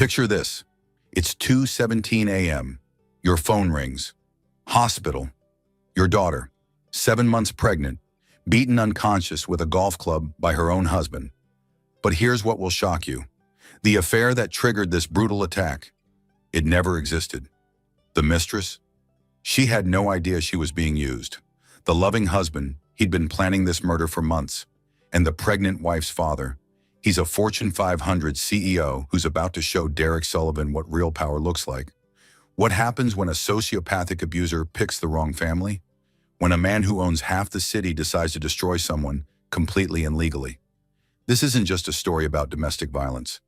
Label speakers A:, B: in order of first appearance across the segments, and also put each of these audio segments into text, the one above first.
A: Picture this. It's 2:17 a.m. Your phone rings. Hospital. Your daughter, 7 months pregnant, beaten unconscious with a golf club by her own husband. But here's what will shock you. The affair that triggered this brutal attack, it never existed. The mistress? She had no idea she was being used. The loving husband, he'd been planning this murder for months. And the pregnant wife's father, he's a Fortune 500 CEO who's about to show Derek Sullivan what real power looks like. What happens when a sociopathic abuser picks the wrong family? When a man who owns half the city decides to destroy someone completely and legally. This isn't just a story about domestic violence.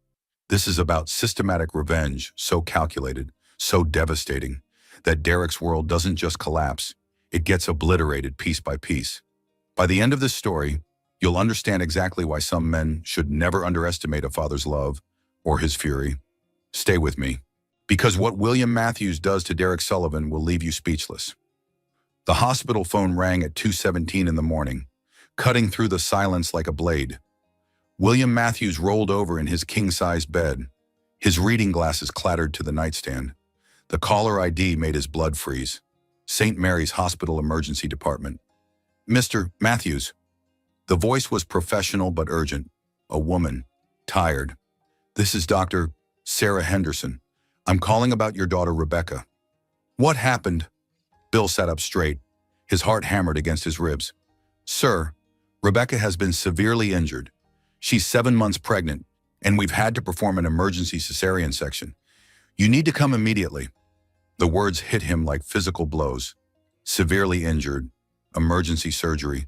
A: This is about systematic revenge so calculated, so devastating, that Derek's world doesn't just collapse, it gets obliterated piece by piece. By the end of this story, you'll understand exactly why some men should never underestimate a father's love or his fury. Stay with me, because what William Matthews does to Derek Sullivan will leave you speechless. The hospital phone rang at 2:17 in the morning, cutting through the silence like a blade. William Matthews rolled over in his king-size bed. His reading glasses clattered to the nightstand. The caller ID made his blood freeze. St. Mary's Hospital Emergency Department. "Mr. Matthews." The voice was professional but urgent. A woman, tired. "This is Dr. Sarah Henderson. I'm calling about your daughter, Rebecca." "What happened?" Bill sat up straight, his heart hammered against his ribs. "Sir, Rebecca has been severely injured. She's 7 months pregnant, and we've had to perform an emergency cesarean section. You need to come immediately." The words hit him like physical blows. Severely injured, emergency surgery.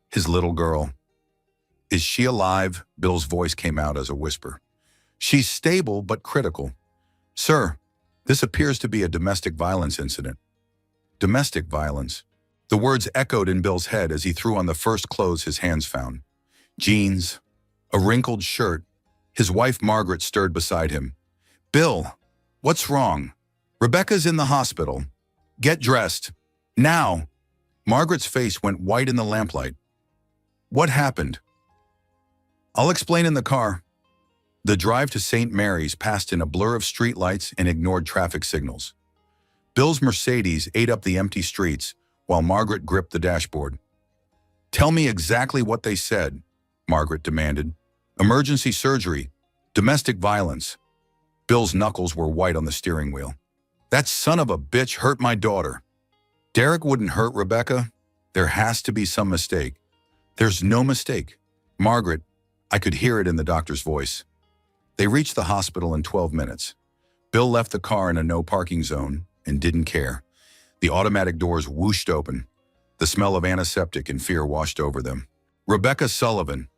A: His little girl. "Is she alive?" Bill's voice came out as a whisper. "She's stable but critical." "Sir, this appears to be a domestic violence incident." Domestic violence. The words echoed in Bill's head as he threw on the first clothes his hands found. Jeans, a wrinkled shirt. His wife Margaret stirred beside him. "Bill, what's wrong? Rebecca's in the hospital. Get dressed. Now." Margaret's face went white in the lamplight. "What happened?" "I'll explain in the car." The drive to St. Mary's passed in a blur of streetlights and ignored traffic signals. Bill's Mercedes ate up the empty streets while Margaret gripped the dashboard. "Tell me exactly what they said," Margaret demanded. "Emergency surgery, domestic violence." Bill's knuckles were white on the steering wheel. "That son of a bitch hurt my daughter." "Derek wouldn't hurt Rebecca. There has to be some mistake." "There's no mistake." "Margaret," I could hear it in the doctor's voice. They reached the hospital in 12 minutes. Bill left the car in a no-parking zone and didn't care. The automatic doors whooshed open. The smell of antiseptic and fear washed over them. "Rebecca Sullivan,"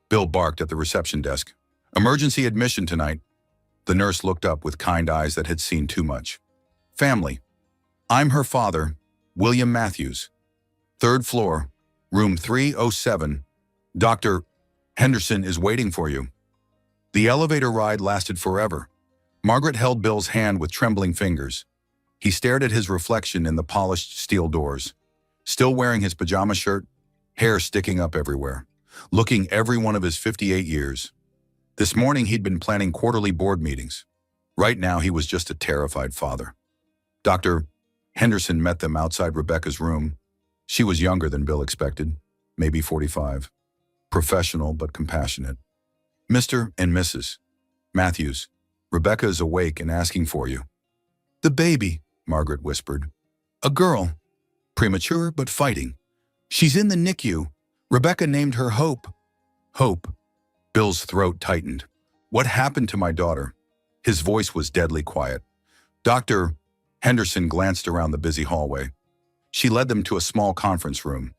A: Bill barked at the reception desk. "Emergency admission tonight." The nurse looked up with kind eyes that had seen too much. "Family. I'm her father, William Matthews. 3rd floor, room 307. Dr. Henderson is waiting for you." The elevator ride lasted forever. Margaret held Bill's hand with trembling fingers. He stared at his reflection in the polished steel doors. Still wearing his pajama shirt, hair sticking up everywhere, looking every one of his 58 years. This morning he'd been planning quarterly board meetings. Right now he was just a terrified father. Dr. Henderson met them outside Rebecca's room. She was younger than Bill expected, maybe 45. Professional but compassionate. "Mr. and Mrs. Matthews, Rebecca is awake and asking for you." "The baby," Margaret whispered. "A girl. Premature but fighting. She's in the NICU. Rebecca named her Hope." "Hope." Bill's throat tightened. "What happened to my daughter?" His voice was deadly quiet. Dr. Henderson glanced around the busy hallway. She led them to a small conference room.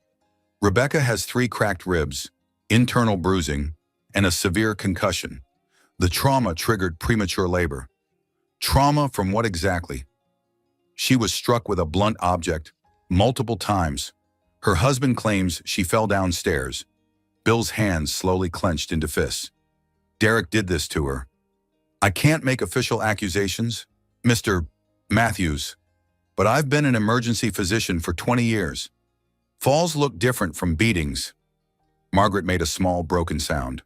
A: "Rebecca has 3 cracked ribs, internal bruising, and a severe concussion. The trauma triggered premature labor." "Trauma from what exactly?" "She was struck with a blunt object multiple times. Her husband claims she fell downstairs." Bill's hands slowly clenched into fists. "Derek did this to her." "I can't make official accusations, Mr. Matthews, but I've been an emergency physician for 20 years. Falls look different from beatings." Margaret made a small, broken sound.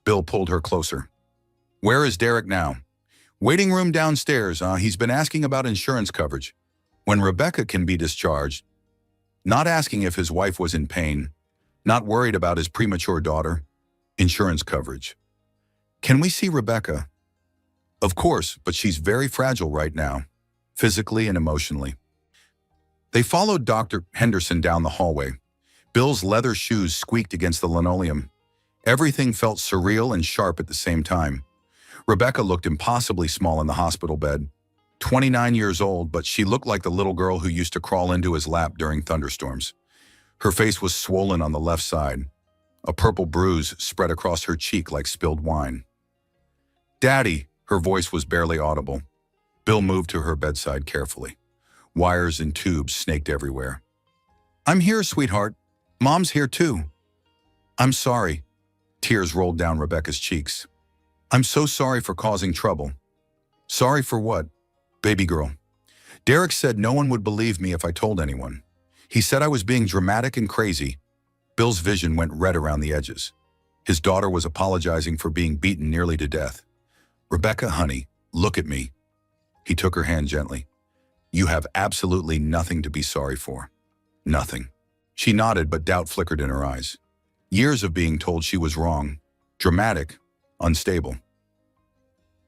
A: Bill pulled her closer. "Where is Derek now?" Waiting room downstairs, he's been asking about insurance coverage. When Rebecca can be discharged, not asking if his wife was in pain, not worried about his premature daughter, insurance coverage. Can we see Rebecca? Of course, but she's very fragile right now, physically and emotionally. They followed Dr. Henderson down the hallway. Bill's leather shoes squeaked against the linoleum. Everything felt surreal and sharp at the same time. Rebecca looked impossibly small in the hospital bed. 29 years old, but she looked like the little girl who used to crawl into his lap during thunderstorms. Her face was swollen on the left side. A purple bruise spread across her cheek like spilled wine. "Daddy," her voice was barely audible. Bill moved to her bedside carefully. Wires and tubes snaked everywhere. "I'm here, sweetheart. Mom's here too." "I'm sorry." Tears rolled down Rebecca's cheeks. "I'm so sorry for causing trouble." "Sorry for what?" "Baby girl. Derek said no one would believe me if I told anyone. He said I was being dramatic and crazy." Bill's vision went red around the edges. His daughter was apologizing for being beaten nearly to death. "Rebecca, honey, look at me." He took her hand gently. "You have absolutely nothing to be sorry for. Nothing." She nodded, but doubt flickered in her eyes. Years of being told she was wrong, dramatic, unstable.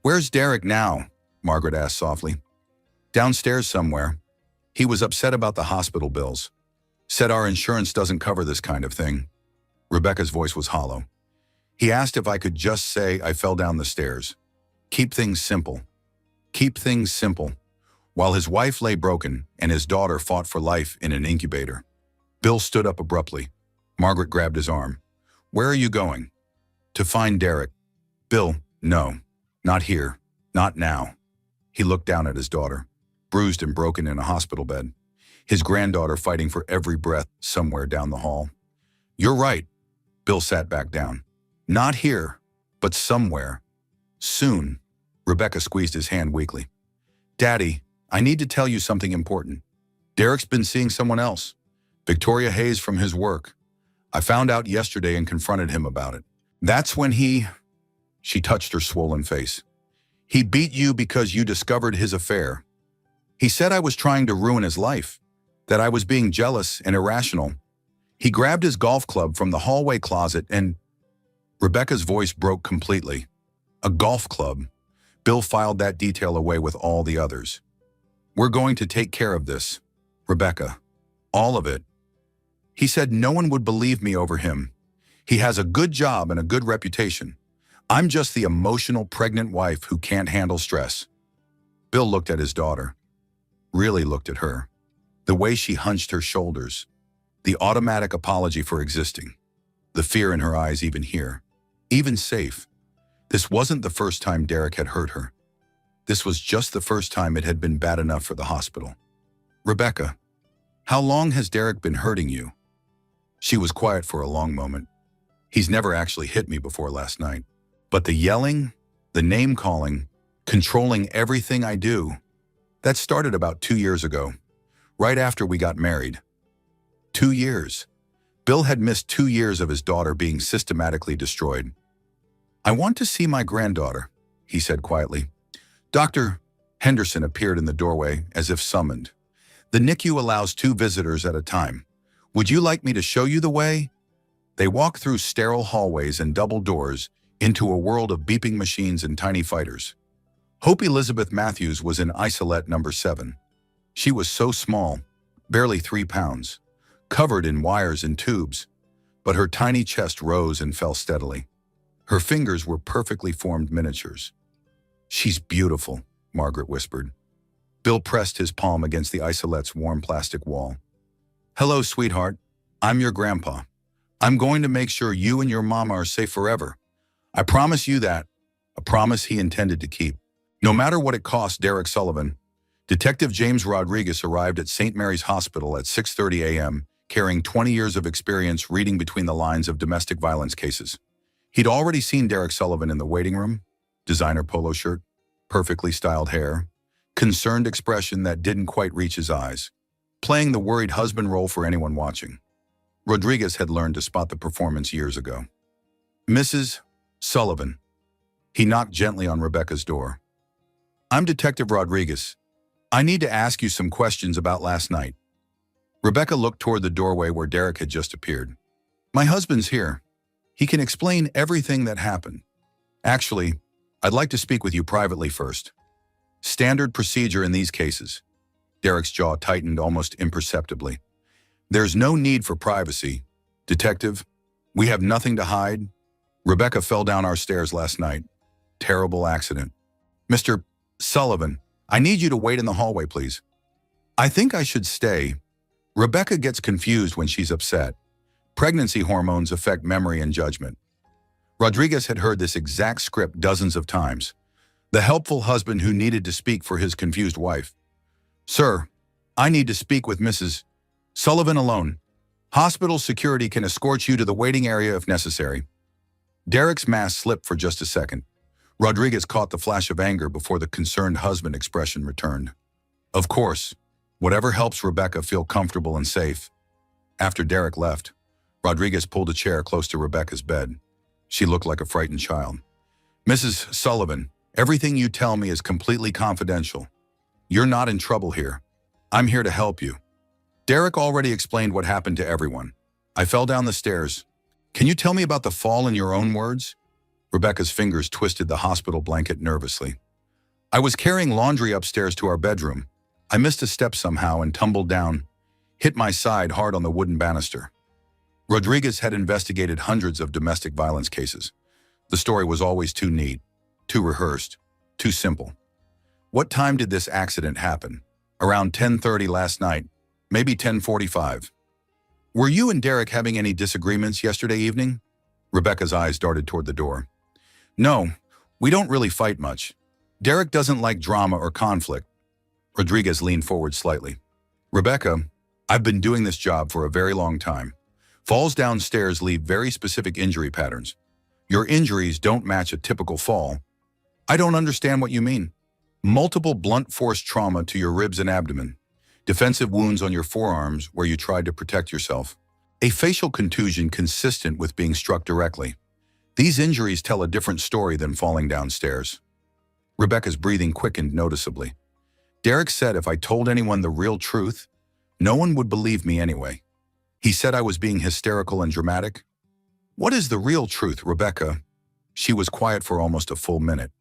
A: "Where's Derek now?" Margaret asked softly. "Downstairs somewhere. He was upset about the hospital bills. Said our insurance doesn't cover this kind of thing." Rebecca's voice was hollow. "He asked if I could just say I fell down the stairs. Keep things simple. Keep things simple." While his wife lay broken and his daughter fought for life in an incubator. Bill stood up abruptly. Margaret grabbed his arm. "Where are you going?" "To find Derek." "Bill, no. Not here. Not now." He looked down at his daughter, bruised and broken in a hospital bed. His granddaughter fighting for every breath somewhere down the hall. "You're right." Bill sat back down. "Not here, but somewhere. Soon." Rebecca squeezed his hand weakly. "Daddy, I need to tell you something important. Derek's been seeing someone else. Victoria Hayes from his work. I found out yesterday and confronted him about it. That's when he..." She touched her swollen face. "He beat you because you discovered his affair. He said I was trying to ruin his life, that I was being jealous and irrational. He grabbed his golf club from the hallway closet and..." Rebecca's voice broke completely. "A golf club." Bill filed that detail away with all the others. "We're going to take care of this, Rebecca. All of it. He said no one would believe me over him. He has a good job and a good reputation. I'm just the emotional pregnant wife who can't handle stress." Bill looked at his daughter. Really looked at her. The way she hunched her shoulders. The automatic apology for existing. The fear in her eyes even here. Even safe. This wasn't the first time Derek had hurt her. This was just the first time it had been bad enough for the hospital. "Rebecca, how long has Derek been hurting you?" She was quiet for a long moment. "He's never actually hit me before last night. But the yelling, the name-calling, controlling everything I do, that started about 2 years ago, right after we got married." 2 years. Bill had missed 2 years of his daughter being systematically destroyed. "I want to see my granddaughter," he said quietly. Dr. Henderson appeared in the doorway as if summoned. "The NICU allows 2 visitors at a time. Would you like me to show you the way?" They walked through sterile hallways and double doors into a world of beeping machines and tiny fighters. Hope Elizabeth Matthews was in isolette number 7. She was so small, barely 3 pounds, covered in wires and tubes, but her tiny chest rose and fell steadily. Her fingers were perfectly formed miniatures. "She's beautiful," Margaret whispered. Bill pressed his palm against the isolette's warm plastic wall. "Hello, sweetheart. I'm your grandpa. I'm going to make sure you and your mama are safe forever. I promise you that." A promise he intended to keep. No matter what it cost Derek Sullivan, Detective James Rodriguez arrived at St. Mary's Hospital at 6:30 a.m., carrying 20 years of experience reading between the lines of domestic violence cases. He'd already seen Derek Sullivan in the waiting room, designer polo shirt, perfectly styled hair, concerned expression that didn't quite reach his eyes, playing the worried husband role for anyone watching. Rodriguez had learned to spot the performance years ago. "Mrs. Sullivan." He knocked gently on Rebecca's door. I'm Detective Rodriguez. I need to ask you some questions about last night. Rebecca looked toward the doorway where Derek had just appeared. My husband's here. He can explain everything that happened. Actually, I'd like to speak with you privately first. Standard procedure in these cases. Derek's jaw tightened almost imperceptibly. There's no need for privacy. Detective, we have nothing to hide. Rebecca fell down our stairs last night. Terrible accident. Mr. Sullivan, I need you to wait in the hallway, please. I think I should stay. Rebecca gets confused when she's upset. Pregnancy hormones affect memory and judgment. Rodriguez had heard this exact script dozens of times. The helpful husband who needed to speak for his confused wife. Sir, I need to speak with Mrs. Sullivan alone. Hospital security can escort you to the waiting area if necessary. Derek's mask slipped for just a second. Rodriguez caught the flash of anger before the concerned husband expression returned. Of course, whatever helps Rebecca feel comfortable and safe. After Derek left, Rodriguez pulled a chair close to Rebecca's bed. She looked like a frightened child. Mrs. Sullivan, everything you tell me is completely confidential. You're not in trouble here. I'm here to help you. Derek already explained what happened to everyone. I fell down the stairs. Can you tell me about the fall in your own words? Rebecca's fingers twisted the hospital blanket nervously. I was carrying laundry upstairs to our bedroom. I missed a step somehow and tumbled down, hit my side hard on the wooden banister. Rodriguez had investigated hundreds of domestic violence cases. The story was always too neat, too rehearsed, too simple. What time did this accident happen? Around 10:30 last night, maybe 10:45. Were you and Derek having any disagreements yesterday evening? Rebecca's eyes darted toward the door. No, we don't really fight much. Derek doesn't like drama or conflict. Rodriguez leaned forward slightly. Rebecca, I've been doing this job for a very long time. Falls downstairs leave very specific injury patterns. Your injuries don't match a typical fall. I don't understand what you mean. Multiple blunt force trauma to your ribs and abdomen. Defensive wounds on your forearms where you tried to protect yourself. A facial contusion consistent with being struck directly. These injuries tell a different story than falling downstairs. Rebecca's breathing quickened noticeably. Derek said if I told anyone the real truth, no one would believe me anyway. He said I was being hysterical and dramatic. What is the real truth, Rebecca? She was quiet for almost a full minute.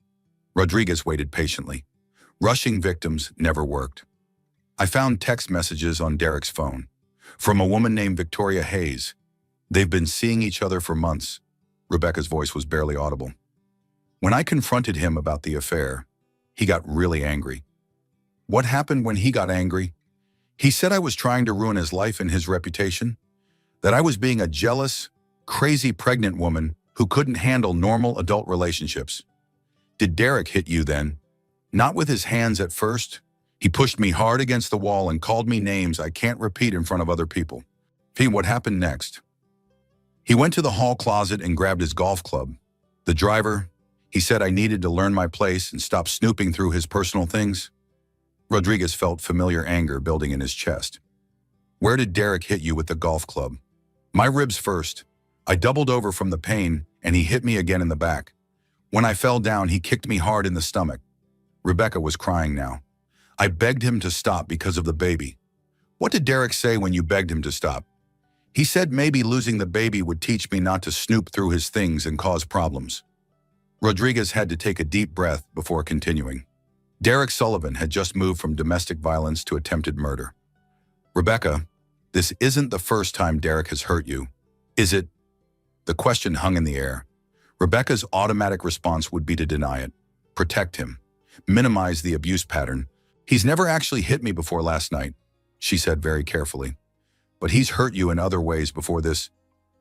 A: Rodriguez waited patiently. Rushing victims never worked. I found text messages on Derek's phone from a woman named Victoria Hayes. They've been seeing each other for months. Rebecca's voice was barely audible. When I confronted him about the affair, he got really angry. What happened when he got angry? He said I was trying to ruin his life and his reputation, that I was being a jealous, crazy pregnant woman who couldn't handle normal adult relationships. Did Derek hit you then? Not with his hands at first. He pushed me hard against the wall and called me names I can't repeat in front of other people. What happened next? He went to the hall closet and grabbed his golf club. The driver, he said I needed to learn my place and stop snooping through his personal things. Rodriguez felt familiar anger building in his chest. Where did Derek hit you with the golf club? My ribs first. I doubled over from the pain and he hit me again in the back. When I fell down, he kicked me hard in the stomach. Rebecca was crying now. I begged him to stop because of the baby. What did Derek say when you begged him to stop? He said maybe losing the baby would teach me not to snoop through his things and cause problems. Rodriguez had to take a deep breath before continuing. Derek Sullivan had just moved from domestic violence to attempted murder. Rebecca, this isn't the first time Derek has hurt you, is it? The question hung in the air. Rebecca's automatic response would be to deny it, protect him, minimize the abuse pattern. He's never actually hit me before last night, she said very carefully. But he's hurt you in other ways before this.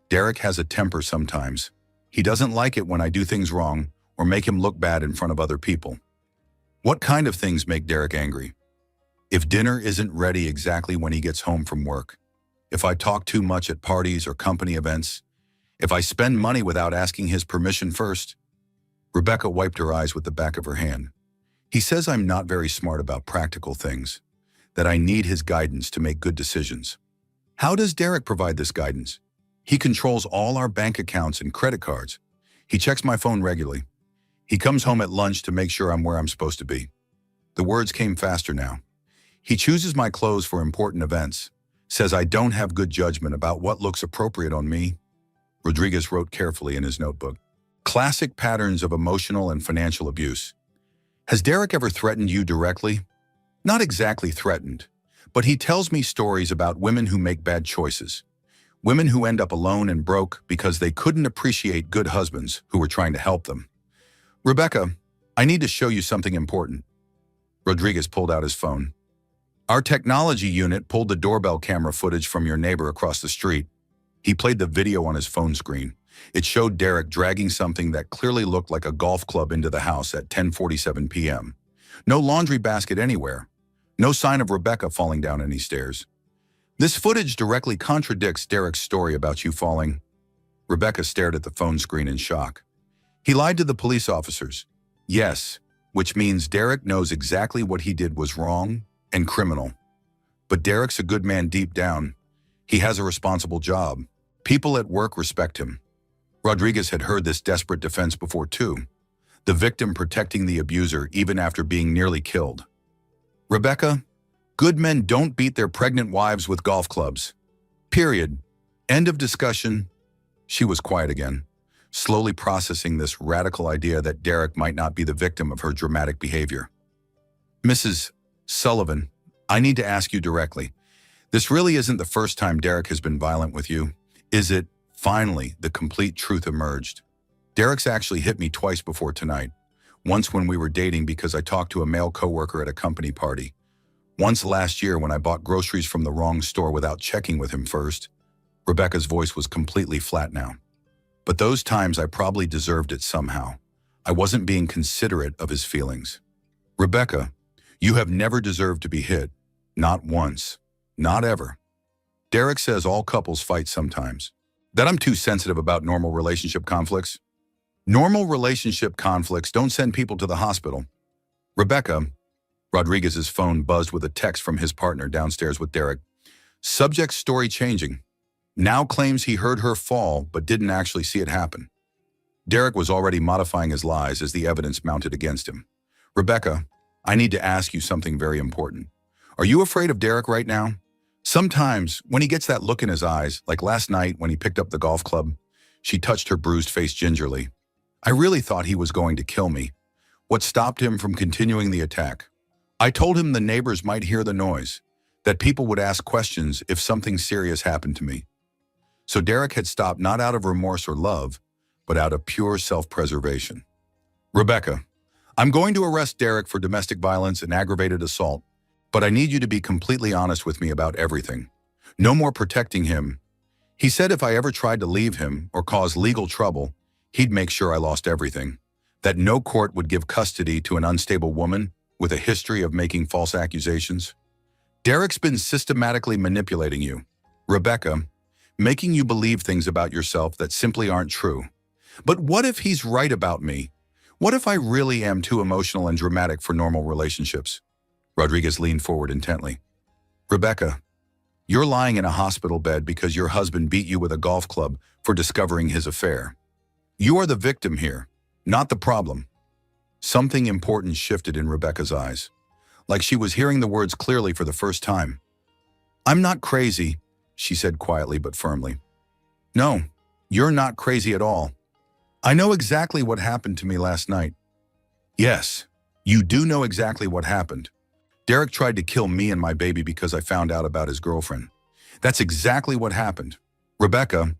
A: Derek has a temper sometimes. He doesn't like it when I do things wrong or make him look bad in front of other people. What kind of things make Derek angry? If dinner isn't ready exactly when he gets home from work, if I talk too much at parties or company events, if I spend money without asking his permission first. Rebecca wiped her eyes with the back of her hand. He says I'm not very smart about practical things, that I need his guidance to make good decisions. How does Derek provide this guidance? He controls all our bank accounts and credit cards. He checks my phone regularly. He comes home at lunch to make sure I'm where I'm supposed to be. The words came faster now. He chooses my clothes for important events. Says I don't have good judgment about what looks appropriate on me. Rodriguez wrote carefully in his notebook. Classic patterns of emotional and financial abuse. Has Derek ever threatened you directly? Not exactly threatened, but he tells me stories about women who make bad choices. Women who end up alone and broke because they couldn't appreciate good husbands who were trying to help them. Rebecca, I need to show you something important. Rodriguez pulled out his phone. Our technology unit pulled the doorbell camera footage from your neighbor across the street. He played the video on his phone screen. It showed Derek dragging something that clearly looked like a golf club into the house at 10:47 p.m. No laundry basket anywhere. No sign of Rebecca falling down any stairs. This footage directly contradicts Derek's story about you falling. Rebecca stared at the phone screen in shock. He lied to the police officers. Yes, which means Derek knows exactly what he did was wrong and criminal. But Derek's a good man deep down. He has a responsible job. People at work respect him. Rodriguez had heard this desperate defense before too. The victim protecting the abuser even after being nearly killed. Rebecca, good men don't beat their pregnant wives with golf clubs. Period. End of discussion. She was quiet again, slowly processing this radical idea that Derek might not be the victim of her dramatic behavior. Mrs. Sullivan, I need to ask you directly. This really isn't the first time Derek has been violent with you, is it? Finally, the complete truth emerged. Derek's actually hit me twice before tonight. Once when we were dating because I talked to a male coworker at a company party. Once last year when I bought groceries from the wrong store without checking with him first. Rebecca's voice was completely flat now. But those times I probably deserved it somehow. I wasn't being considerate of his feelings. Rebecca, you have never deserved to be hit. Not once. Not ever. Derek says all couples fight sometimes. That I'm too sensitive about normal relationship conflicts. Normal relationship conflicts don't send people to the hospital. Rebecca, Rodriguez's phone buzzed with a text from his partner downstairs with Derek. Subject story changing. Now claims he heard her fall but didn't actually see it happen. Derek was already modifying his lies as the evidence mounted against him. Rebecca, I need to ask you something very important. Are you afraid of Derek right now? Sometimes, when he gets that look in his eyes, like last night when he picked up the golf club, she touched her bruised face gingerly. I really thought he was going to kill me. What stopped him from continuing the attack? I told him the neighbors might hear the noise, that people would ask questions if something serious happened to me. So Derek had stopped not out of remorse or love, but out of pure self-preservation. Rebecca, I'm going to arrest Derek for domestic violence and aggravated assault, but I need you to be completely honest with me about everything. No more protecting him. He said if I ever tried to leave him or cause legal trouble, he'd make sure I lost everything. That no court would give custody to an unstable woman with a history of making false accusations. Derek's been systematically manipulating you. Rebecca, making you believe things about yourself that simply aren't true. But what if he's right about me? What if I really am too emotional and dramatic for normal relationships? Rodriguez leaned forward intently. Rebecca, you're lying in a hospital bed because your husband beat you with a golf club for discovering his affair. You are the victim here, not the problem. Something important shifted in Rebecca's eyes, like she was hearing the words clearly for the first time. I'm not crazy, she said quietly but firmly. No, you're not crazy at all. I know exactly what happened to me last night. Yes, you do know exactly what happened. Derek tried to kill me and my baby because I found out about his girlfriend. That's exactly what happened. Rebecca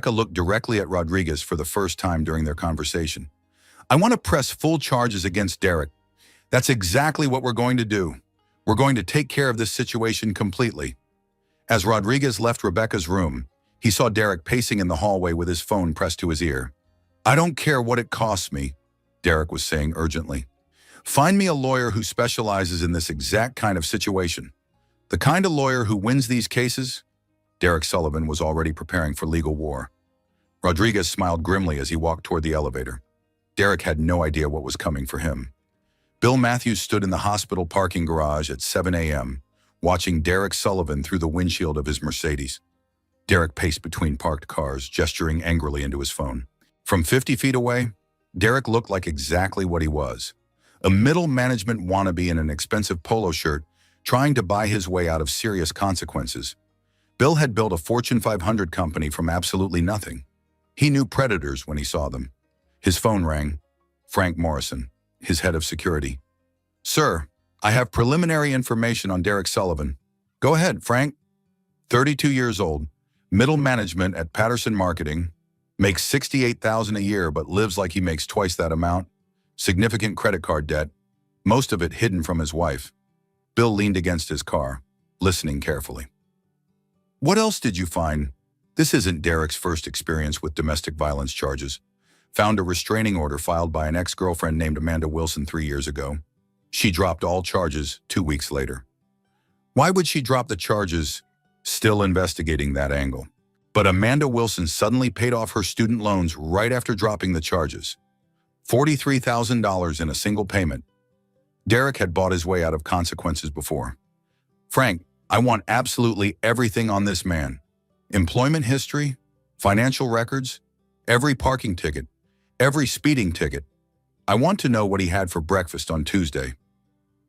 A: looked directly at Rodriguez for the first time during their conversation. I want to press full charges against Derek. That's exactly what we're going to do. We're going to take care of this situation completely. As Rodriguez left Rebecca's room, he saw Derek pacing in the hallway with his phone pressed to his ear. I don't care what it costs me, Derek was saying urgently. Find me a lawyer who specializes in this exact kind of situation. The kind of lawyer who wins these cases? Derek Sullivan was already preparing for legal war. Rodriguez smiled grimly as he walked toward the elevator. Derek had no idea what was coming for him. Bill Matthews stood in the hospital parking garage at 7 a.m., watching Derek Sullivan through the windshield of his Mercedes. Derek paced between parked cars, gesturing angrily into his phone. From 50 feet away, Derek looked like exactly what he was. A middle management wannabe in an expensive polo shirt, trying to buy his way out of serious consequences. Bill had built a Fortune 500 company from absolutely nothing. He knew predators when he saw them. His phone rang. Frank Morrison, his head of security. "Sir, I have preliminary information on Derek Sullivan." "Go ahead, Frank." 32 years old, middle management at Patterson Marketing, makes $68,000 a year but lives like he makes twice that amount. Significant credit card debt, most of it hidden from his wife. Bill leaned against his car, listening carefully. "What else did you find?" This isn't Derek's first experience with domestic violence charges. Found a restraining order filed by an ex-girlfriend named Amanda Wilson 3 years ago. She dropped all charges 2 weeks later. Why would she drop the charges? Still investigating that angle. But Amanda Wilson suddenly paid off her student loans right after dropping the charges. $43,000 in a single payment. Derek had bought his way out of consequences before. "Frank, I want absolutely everything on this man. Employment history, financial records, every parking ticket, every speeding ticket. I want to know what he had for breakfast on Tuesday."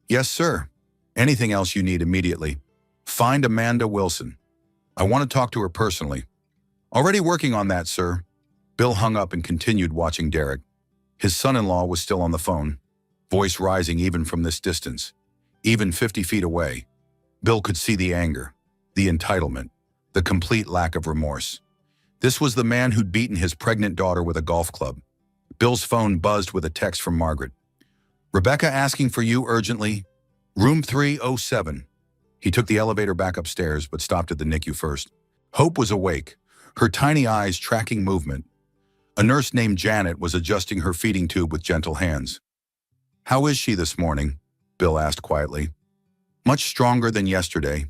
A: "Yes, sir. Anything else you need immediately. Find Amanda Wilson. I want to talk to her personally." "Already working on that, sir." Bill hung up and continued watching Derek. His son-in-law was still on the phone, voice rising even from this distance, even 50 feet away. Bill could see the anger, the entitlement, the complete lack of remorse. This was the man who'd beaten his pregnant daughter with a golf club. Bill's phone buzzed with a text from Margaret. "Rebecca asking for you urgently. Room 307. He took the elevator back upstairs, but stopped at the NICU first. Hope was awake, her tiny eyes tracking movement. A nurse named Janet was adjusting her feeding tube with gentle hands. "How is she this morning?" Bill asked quietly. "Much stronger than yesterday.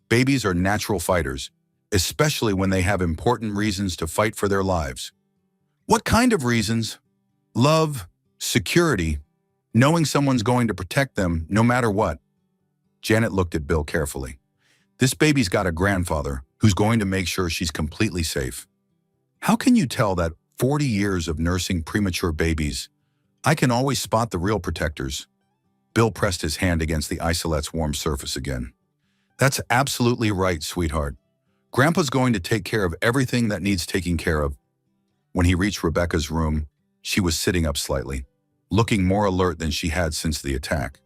A: Babies are natural fighters, especially when they have important reasons to fight for their lives." "What kind of reasons?" "Love, security, knowing someone's going to protect them no matter what." Janet looked at Bill carefully. "This baby's got a grandfather who's going to make sure she's completely safe." "How can you tell that 40 years of nursing premature babies? I can always spot the real protectors." Bill pressed his hand against the isolette's warm surface again. "That's absolutely right, sweetheart. Grandpa's going to take care of everything that needs taking care of." When he reached Rebecca's room, she was sitting up slightly, looking more alert than she had since the attack.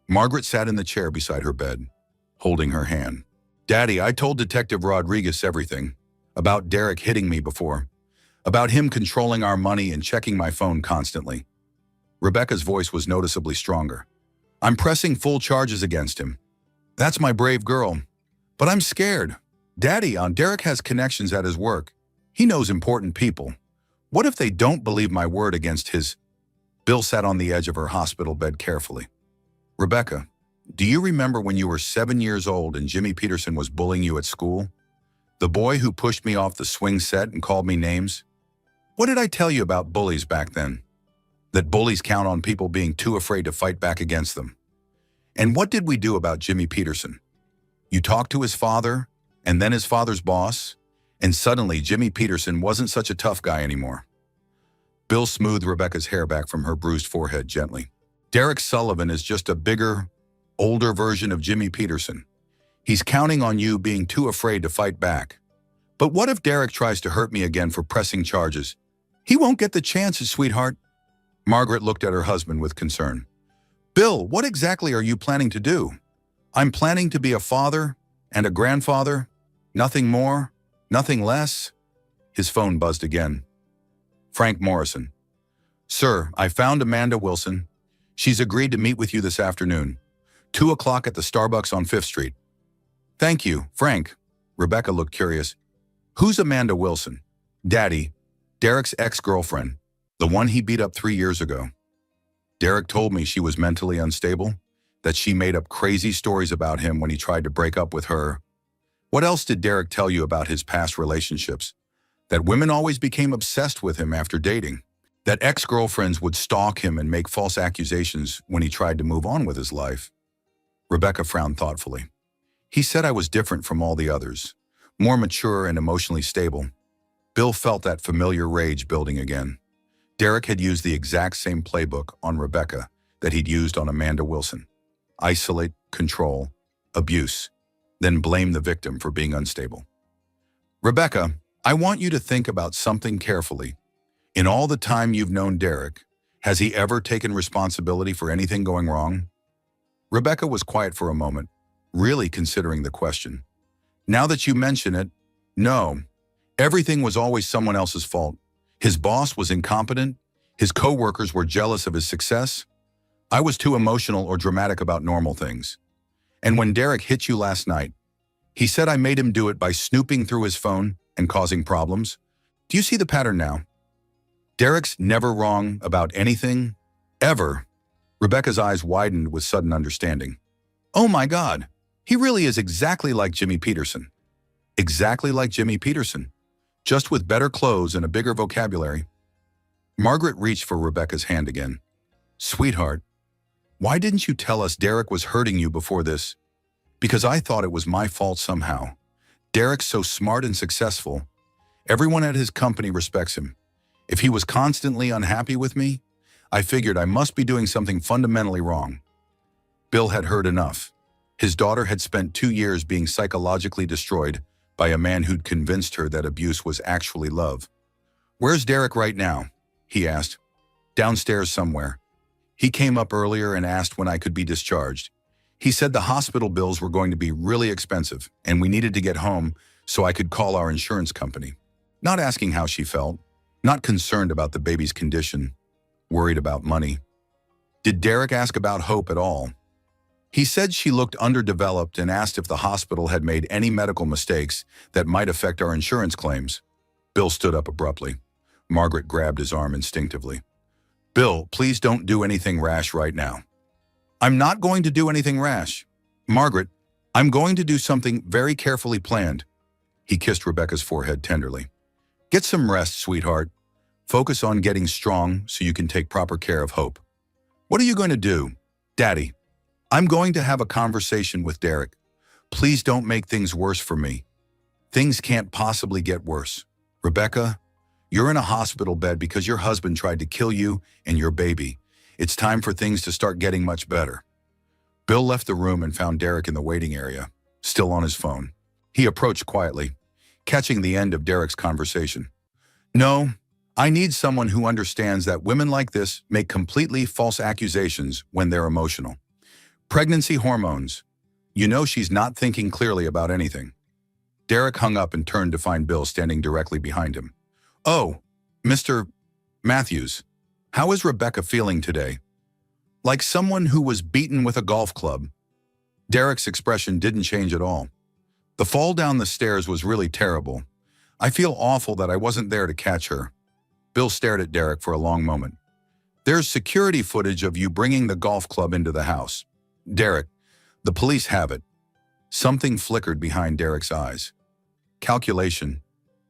A: Margaret sat in the chair beside her bed, holding her hand. "Daddy, I told Detective Rodriguez everything. About Derek hitting me before. About him controlling our money and checking my phone constantly." Rebecca's voice was noticeably stronger. "I'm pressing full charges against him. That's my brave girl. But I'm scared. Daddy, Derek has connections at his work. He knows important people. What if they don't believe my word against his?" Bill sat on the edge of her hospital bed carefully. "Rebecca, do you remember when you were 7 years old and Jimmy Peterson was bullying you at school? The boy who pushed me off the swing set and called me names? What did I tell you about bullies back then? That bullies count on people being too afraid to fight back against them. And what did we do about Jimmy Peterson? You talked to his father, and then his father's boss, and suddenly Jimmy Peterson wasn't such a tough guy anymore." Bill smoothed Rebecca's hair back from her bruised forehead gently. "Derek Sullivan is just a bigger, older version of Jimmy Peterson. He's counting on you being too afraid to fight back. But what if Derek tries to hurt me again for pressing charges? He won't get the chances, sweetheart." Margaret looked at her husband with concern. "Bill, what exactly are you planning to do?" "I'm planning to be a father and a grandfather. Nothing more, nothing less." His phone buzzed again. Frank Morrison. "Sir, I found Amanda Wilson. She's agreed to meet with you this afternoon. 2 o'clock at the Starbucks on 5th Street. "Thank you, Frank." Rebecca looked curious. "Who's Amanda Wilson?" "Daddy, Derek's ex-girlfriend, the one he beat up 3 years ago. Derek told me she was mentally unstable, that she made up crazy stories about him when he tried to break up with her. What else did Derek tell you about his past relationships? That women always became obsessed with him after dating. That ex-girlfriends would stalk him and make false accusations when he tried to move on with his life." Rebecca frowned thoughtfully. "He said I was different from all the others, more mature and emotionally stable." Bill felt that familiar rage building again. Derek had used the exact same playbook on Rebecca that he'd used on Amanda Wilson. Isolate, control, abuse, then blame the victim for being unstable. Rebecca, I want you to think about something carefully. In all the time you've known Derek, has he ever taken responsibility for anything going wrong? Rebecca was quiet for a moment, really considering the question. Now that you mention it, no. Everything was always someone else's fault. His boss was incompetent. His coworkers were jealous of his success. I was too emotional or dramatic about normal things. And when Derek hit you last night, he said I made him do it by snooping through his phone and causing problems. Do you see the pattern now? Derek's never wrong about anything, ever. Rebecca's eyes widened with sudden understanding. Oh my God, he really is exactly like Jimmy Peterson. Exactly like Jimmy Peterson, just with better clothes and a bigger vocabulary. Margaret reached for Rebecca's hand again. Sweetheart, why didn't you tell us Derek was hurting you before this? Because I thought it was my fault somehow. Derek's so smart and successful. Everyone at his company respects him. If he was constantly unhappy with me, I figured I must be doing something fundamentally wrong. Bill had heard enough. His daughter had spent 2 years being psychologically destroyed by a man who'd convinced her that abuse was actually love. Where's Derek right now? He asked. Downstairs somewhere. He came up earlier and asked when I could be discharged. He said the hospital bills were going to be really expensive and we needed to get home so I could call our insurance company. Not asking how she felt, not concerned about the baby's condition, worried about money. Did Derek ask about Hope at all? He said she looked underdeveloped and asked if the hospital had made any medical mistakes that might affect our insurance claims. Bill stood up abruptly. Margaret grabbed his arm instinctively. Bill, please don't do anything rash right now. I'm not going to do anything rash. Margaret, I'm going to do something very carefully planned. He kissed Rebecca's forehead tenderly. Get some rest, sweetheart. Focus on getting strong so you can take proper care of Hope. What are you going to do? Daddy, I'm going to have a conversation with Derek. Please don't make things worse for me. Things can't possibly get worse. Rebecca, you're in a hospital bed because your husband tried to kill you and your baby. It's time for things to start getting much better. Bill left the room and found Derek in the waiting area, still on his phone. He approached quietly, catching the end of Derek's conversation. No, I need someone who understands that women like this make completely false accusations when they're emotional. Pregnancy hormones. You know she's not thinking clearly about anything. Derek hung up and turned to find Bill standing directly behind him. Oh, Mr. Matthews, how is Rebecca feeling today? Like someone who was beaten with a golf club. Derek's expression didn't change at all. The fall down the stairs was really terrible. I feel awful that I wasn't there to catch her. Bill stared at Derek for a long moment. There's security footage of you bringing the golf club into the house. Derek, the police have it. Something flickered behind Derek's eyes. Calculation,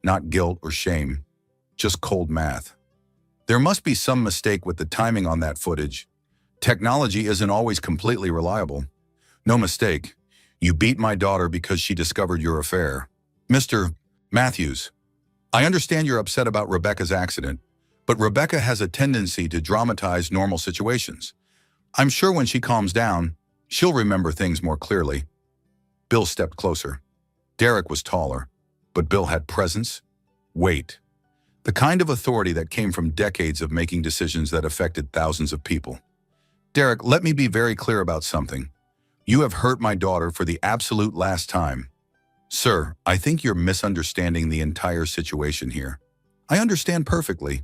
A: not guilt or shame, just cold math. There must be some mistake with the timing on that footage. Technology isn't always completely reliable. No mistake. You beat my daughter because she discovered your affair. Mr. Matthews, I understand you're upset about Rebecca's accident, but Rebecca has a tendency to dramatize normal situations. I'm sure when she calms down, she'll remember things more clearly. Bill stepped closer. Derek was taller, but Bill had presence, weight, the kind of authority that came from decades of making decisions that affected thousands of people. Derek, let me be very clear about something. You have hurt my daughter for the absolute last time. Sir, I think you're misunderstanding the entire situation here. I understand perfectly.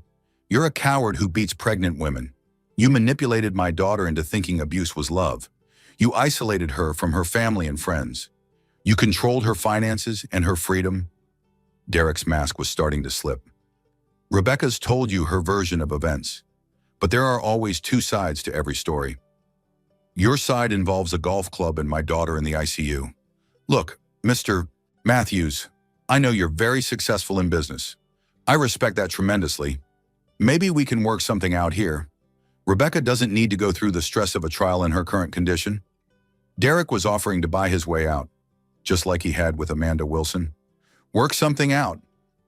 A: You're a coward who beats pregnant women. You manipulated my daughter into thinking abuse was love. You isolated her from her family and friends. You controlled her finances and her freedom. Derek's mask was starting to slip. Rebecca's told you her version of events, but there are always two sides to every story. Your side involves a golf club and my daughter in the ICU. Look, Mr. Matthews, I know you're very successful in business. I respect that tremendously. Maybe we can work something out here. Rebecca doesn't need to go through the stress of a trial in her current condition. Derek was offering to buy his way out, just like he had with Amanda Wilson. Work something out.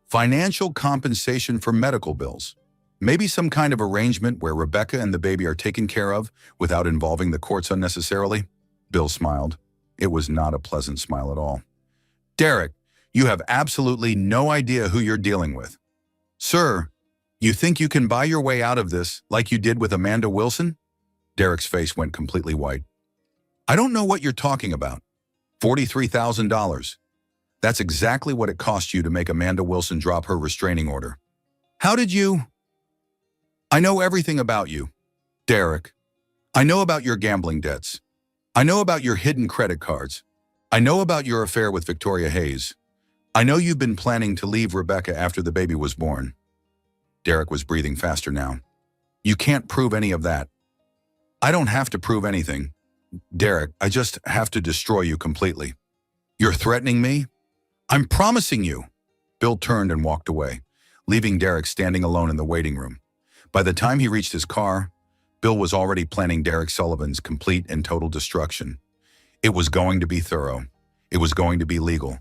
A: Financial compensation for medical bills. Maybe some kind of arrangement where Rebecca and the baby are taken care of without involving the courts unnecessarily? Bill smiled. It was not a pleasant smile at all. Derek, you have absolutely no idea who you're dealing with. Sir, you think you can buy your way out of this like you did with Amanda Wilson? Derek's face went completely white. I don't know what you're talking about. $43,000. That's exactly what it cost you to make Amanda Wilson drop her restraining order. How did you? I know everything about you, Derek. I know about your gambling debts. I know about your hidden credit cards. I know about your affair with Victoria Hayes. I know you've been planning to leave Rebecca after the baby was born. Derek was breathing faster now. You can't prove any of that. I don't have to prove anything. Derek, I just have to destroy you completely. You're threatening me? I'm promising you. Bill turned and walked away, leaving Derek standing alone in the waiting room. By the time he reached his car, Bill was already planning Derek Sullivan's complete and total destruction. It was going to be thorough. It was going to be legal.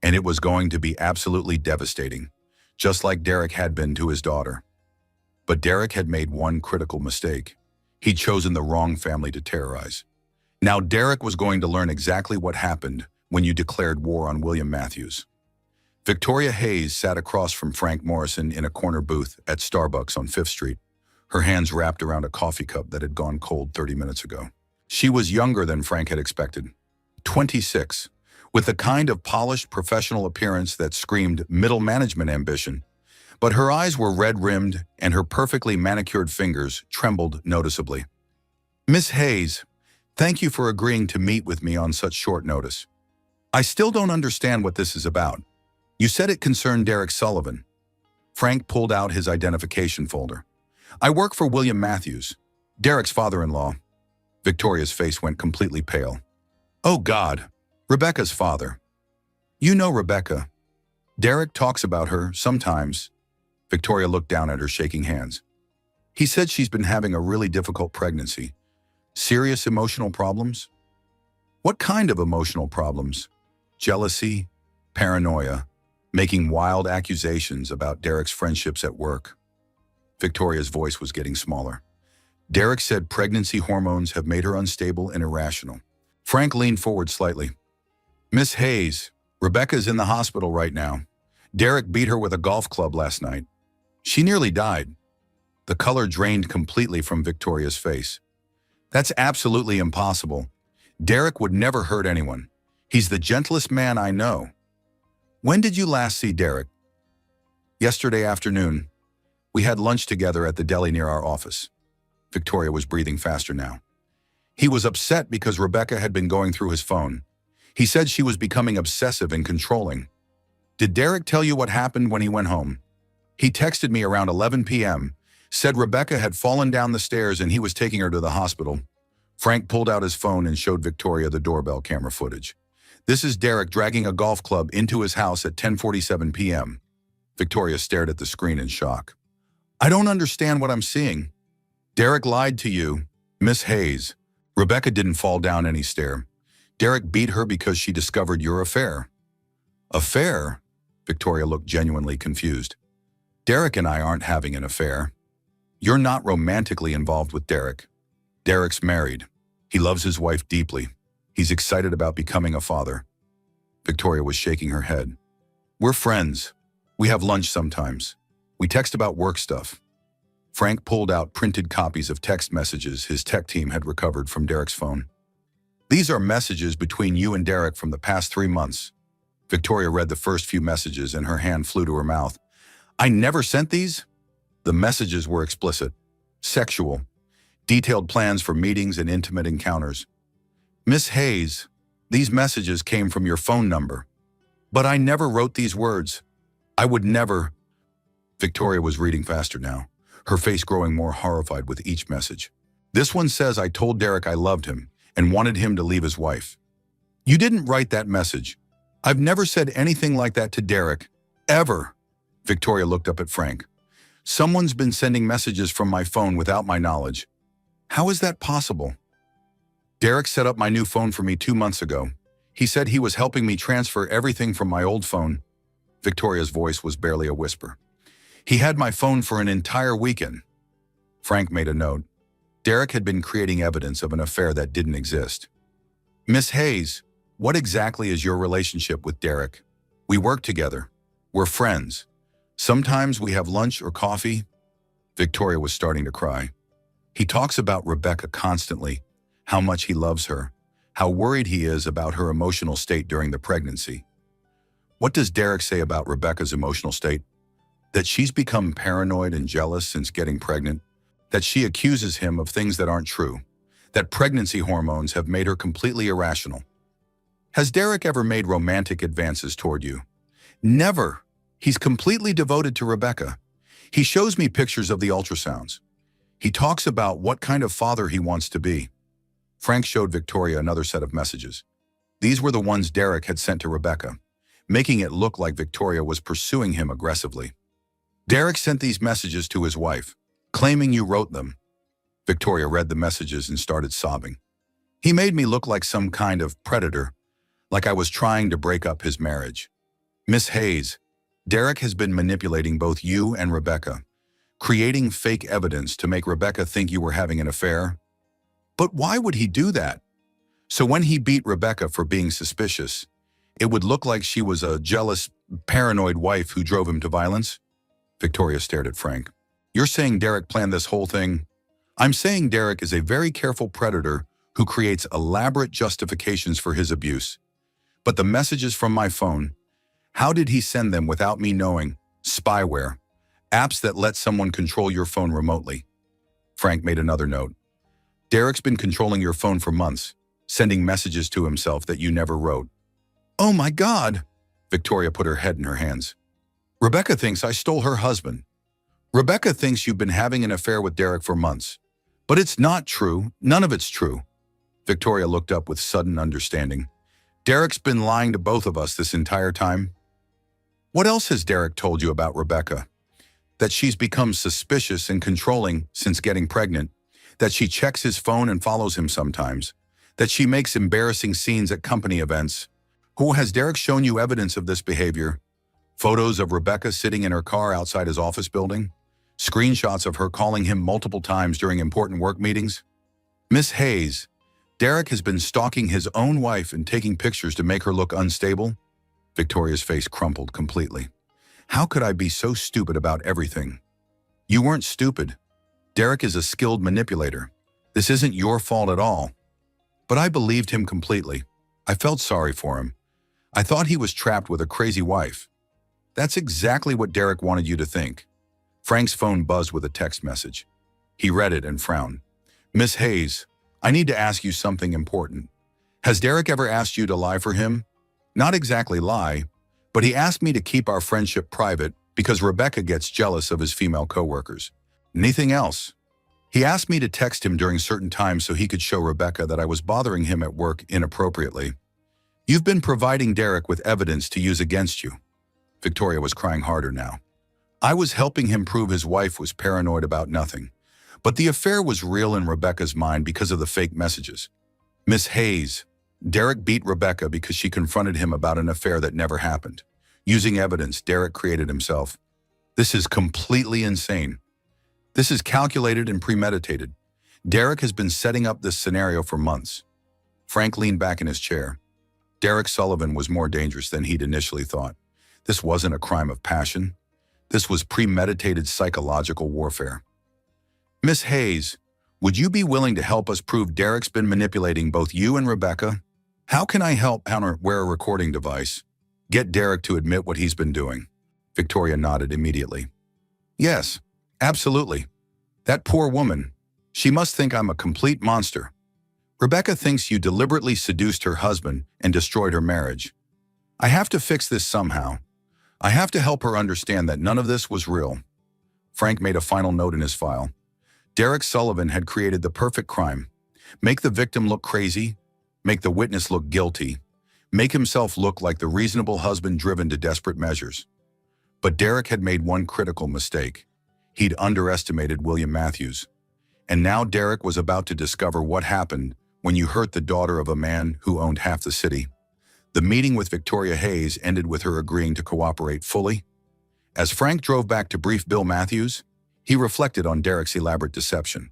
A: And it was going to be absolutely devastating, just like Derek had been to his daughter. But Derek had made one critical mistake. He'd chosen the wrong family to terrorize. Now Derek was going to learn exactly what happened when you declared war on William Matthews. Victoria Hayes sat across from Frank Morrison in a corner booth at Starbucks on 5th Street, her hands wrapped around a coffee cup that had gone cold 30 minutes ago. She was younger than Frank had expected, 26, with the kind of polished professional appearance that screamed middle management ambition. But her eyes were red-rimmed and her perfectly manicured fingers trembled noticeably. Miss Hayes, thank you for agreeing to meet with me on such short notice. I still don't understand what this is about. You said it concerned Derek Sullivan. Frank pulled out his identification folder. I work for William Matthews, Derek's father-in-law. Victoria's face went completely pale. Oh God, Rebecca's father. You know Rebecca. Derek talks about her sometimes. Victoria looked down at her, shaking hands. He said she's been having a really difficult pregnancy. Serious emotional problems? What kind of emotional problems? Jealousy, paranoia, making wild accusations about Derek's friendships at work. Victoria's voice was getting smaller. Derek said pregnancy hormones have made her unstable and irrational. Frank leaned forward slightly. Miss Hayes, Rebecca's in the hospital right now. Derek beat her with a golf club last night. She nearly died. The color drained completely from Victoria's face. That's absolutely impossible. Derek would never hurt anyone. He's the gentlest man I know. When did you last see Derek? Yesterday afternoon. We had lunch together at the deli near our office. Victoria was breathing faster now. He was upset because Rebecca had been going through his phone. He said she was becoming obsessive and controlling. Did Derek tell you what happened when he went home? He texted me around 11 p.m., said Rebecca had fallen down the stairs and he was taking her to the hospital. Frank pulled out his phone and showed Victoria the doorbell camera footage. This is Derek dragging a golf club into his house at 10:47 p.m. Victoria stared at the screen in shock. I don't understand what I'm seeing. Derek lied to you, Miss Hayes. Rebecca didn't fall down any stair. Derek beat her because she discovered your affair. Affair? Victoria looked genuinely confused. Derek and I aren't having an affair. You're not romantically involved with Derek. Derek's married. He loves his wife deeply. He's excited about becoming a father. Victoria was shaking her head. We're friends. We have lunch sometimes. We text about work stuff. Frank pulled out printed copies of text messages his tech team had recovered from Derek's phone. These are messages between you and Derek from the past 3 months. Victoria read the first few messages and her hand flew to her mouth. I never sent these? The messages were explicit, sexual, detailed plans for meetings and intimate encounters. Miss Hayes, these messages came from your phone number. But I never wrote these words. I would never. Victoria was reading faster now, her face growing more horrified with each message. This one says I told Derek I loved him and wanted him to leave his wife. You didn't write that message. I've never said anything like that to Derek, ever. Victoria looked up at Frank. Someone's been sending messages from my phone without my knowledge. How is that possible? Derek set up my new phone for me 2 months ago. He said he was helping me transfer everything from my old phone. Victoria's voice was barely a whisper. He had my phone for an entire weekend. Frank made a note. Derek had been creating evidence of an affair that didn't exist. Miss Hayes, what exactly is your relationship with Derek? We work together. We're friends. Sometimes we have lunch or coffee. Victoria was starting to cry. He talks about Rebecca constantly, how much he loves her, how worried he is about her emotional state during the pregnancy. What does Derek say about Rebecca's emotional state? That she's become paranoid and jealous since getting pregnant, that she accuses him of things that aren't true, that pregnancy hormones have made her completely irrational. Has Derek ever made romantic advances toward you? Never. He's completely devoted to Rebecca. He shows me pictures of the ultrasounds. He talks about what kind of father he wants to be. Frank showed Victoria another set of messages. These were the ones Derek had sent to Rebecca, making it look like Victoria was pursuing him aggressively. Derek sent these messages to his wife, claiming you wrote them. Victoria read the messages and started sobbing. He made me look like some kind of predator, like I was trying to break up his marriage. Miss Hayes, Derek has been manipulating both you and Rebecca, creating fake evidence to make Rebecca think you were having an affair. But why would he do that? So when he beat Rebecca for being suspicious, it would look like she was a jealous, paranoid wife who drove him to violence? Victoria stared at Frank. You're saying Derek planned this whole thing? I'm saying Derek is a very careful predator who creates elaborate justifications for his abuse. But the messages from my phone, how did he send them without me knowing? Spyware. Apps that let someone control your phone remotely. Frank made another note. Derek's been controlling your phone for months, sending messages to himself that you never wrote. Oh my God! Victoria put her head in her hands. Rebecca thinks I stole her husband. Rebecca thinks you've been having an affair with Derek for months. But it's not true. None of it's true. Victoria looked up with sudden understanding. Derek's been lying to both of us this entire time. What else has Derek told you about Rebecca? That she's become suspicious and controlling since getting pregnant, that she checks his phone and follows him sometimes, that she makes embarrassing scenes at company events. Who has Derek shown you evidence of this behavior? Photos of Rebecca sitting in her car outside his office building? Screenshots of her calling him multiple times during important work meetings? Miss Hayes, Derek has been stalking his own wife and taking pictures to make her look unstable? Victoria's face crumpled completely. How could I be so stupid about everything? You weren't stupid. Derek is a skilled manipulator. This isn't your fault at all. But I believed him completely. I felt sorry for him. I thought he was trapped with a crazy wife. That's exactly what Derek wanted you to think. Frank's phone buzzed with a text message. He read it and frowned. Miss Hayes, I need to ask you something important. Has Derek ever asked you to lie for him? Not exactly lie, but he asked me to keep our friendship private because Rebecca gets jealous of his female coworkers. Anything else? He asked me to text him during certain times so he could show Rebecca that I was bothering him at work inappropriately. You've been providing Derek with evidence to use against you. Victoria was crying harder now. I was helping him prove his wife was paranoid about nothing. But the affair was real in Rebecca's mind because of the fake messages. Miss Hayes, Derek beat Rebecca because she confronted him about an affair that never happened. Using evidence Derek created himself. This is completely insane. This is calculated and premeditated. Derek has been setting up this scenario for months. Frank leaned back in his chair. Derek Sullivan was more dangerous than he'd initially thought. This wasn't a crime of passion. This was premeditated psychological warfare. Miss Hayes, would you be willing to help us prove Derek's been manipulating both you and Rebecca? How can I help Hunter wear a recording device? Get Derek to admit what he's been doing. Victoria nodded immediately. Yes, absolutely. That poor woman. She must think I'm a complete monster. Rebecca thinks you deliberately seduced her husband and destroyed her marriage. I have to fix this somehow. I have to help her understand that none of this was real. Frank made a final note in his file. Derek Sullivan had created the perfect crime. Make the victim look crazy, make the witness look guilty, make himself look like the reasonable husband driven to desperate measures. But Derek had made one critical mistake. He'd underestimated William Matthews. And now Derek was about to discover what happened when you hurt the daughter of a man who owned half the city. The meeting with Victoria Hayes ended with her agreeing to cooperate fully. As Frank drove back to brief Bill Matthews, he reflected on Derek's elaborate deception.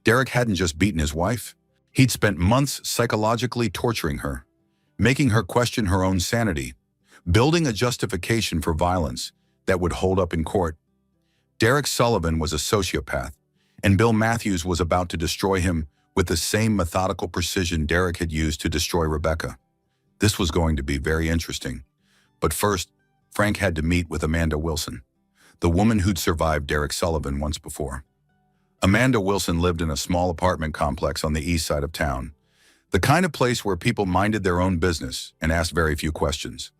A: Derek hadn't just beaten his wife. He'd spent months psychologically torturing her, making her question her own sanity, building a justification for violence that would hold up in court. Derek Sullivan was a sociopath, and Bill Matthews was about to destroy him with the same methodical precision Derek had used to destroy Rebecca. This was going to be very interesting. But first, Frank had to meet with Amanda Wilson, the woman who'd survived Derek Sullivan once before. Amanda Wilson lived in a small apartment complex on the east side of town, the kind of place where people minded their own business and asked very few questions.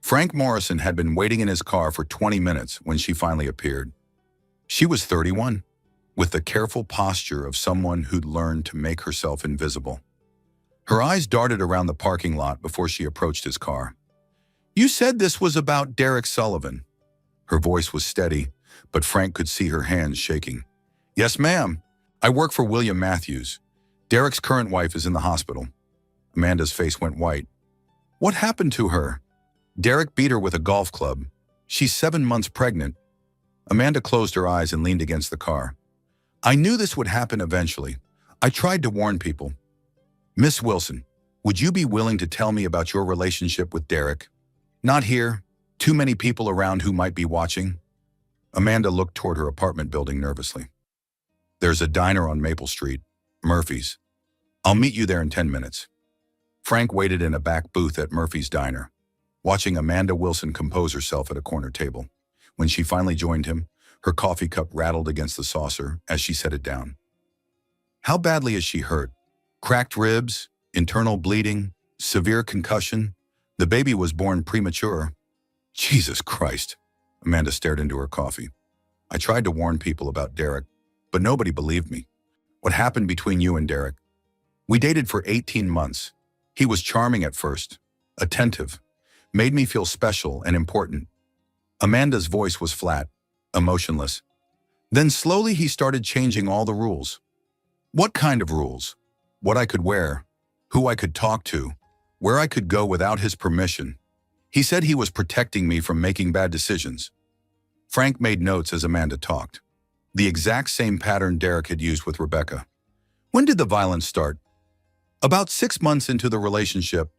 A: Frank Morrison had been waiting in his car for 20 minutes when she finally appeared. She was 31, with the careful posture of someone who'd learned to make herself invisible. Her eyes darted around the parking lot before she approached his car. "You said this was about Derek Sullivan." Her voice was steady, but Frank could see her hands shaking. "Yes, ma'am. I work for William Matthews. Derek's current wife is in the hospital." Amanda's face went white. "What happened to her?" "Derek beat her with a golf club. She's 7 months pregnant." Amanda closed her eyes and leaned against the car. "I knew this would happen eventually. I tried to warn people." "Miss Wilson, would you be willing to tell me about your relationship with Derek?" "Not here. Too many people around who might be watching." Amanda looked toward her apartment building nervously. "There's a diner on Maple Street, Murphy's. I'll meet you there in 10 minutes. Frank waited in a back booth at Murphy's Diner, watching Amanda Wilson compose herself at a corner table. When she finally joined him, her coffee cup rattled against the saucer as she set it down. "How badly is she hurt? Cracked ribs, internal bleeding, severe concussion? The baby was born premature." "Jesus Christ." Amanda stared into her coffee. "I tried to warn people about Derek, but nobody believed me. What happened between you and Derek?" "We dated for 18 months. He was charming at first, attentive, made me feel special and important." Amanda's voice was flat, emotionless. "Then slowly he started changing all the rules." "What kind of rules?" "What I could wear, who I could talk to, where I could go without his permission. He said he was protecting me from making bad decisions." Frank made notes as Amanda talked. The exact same pattern Derek had used with Rebecca. "When did the violence start?" "About 6 months into the relationship.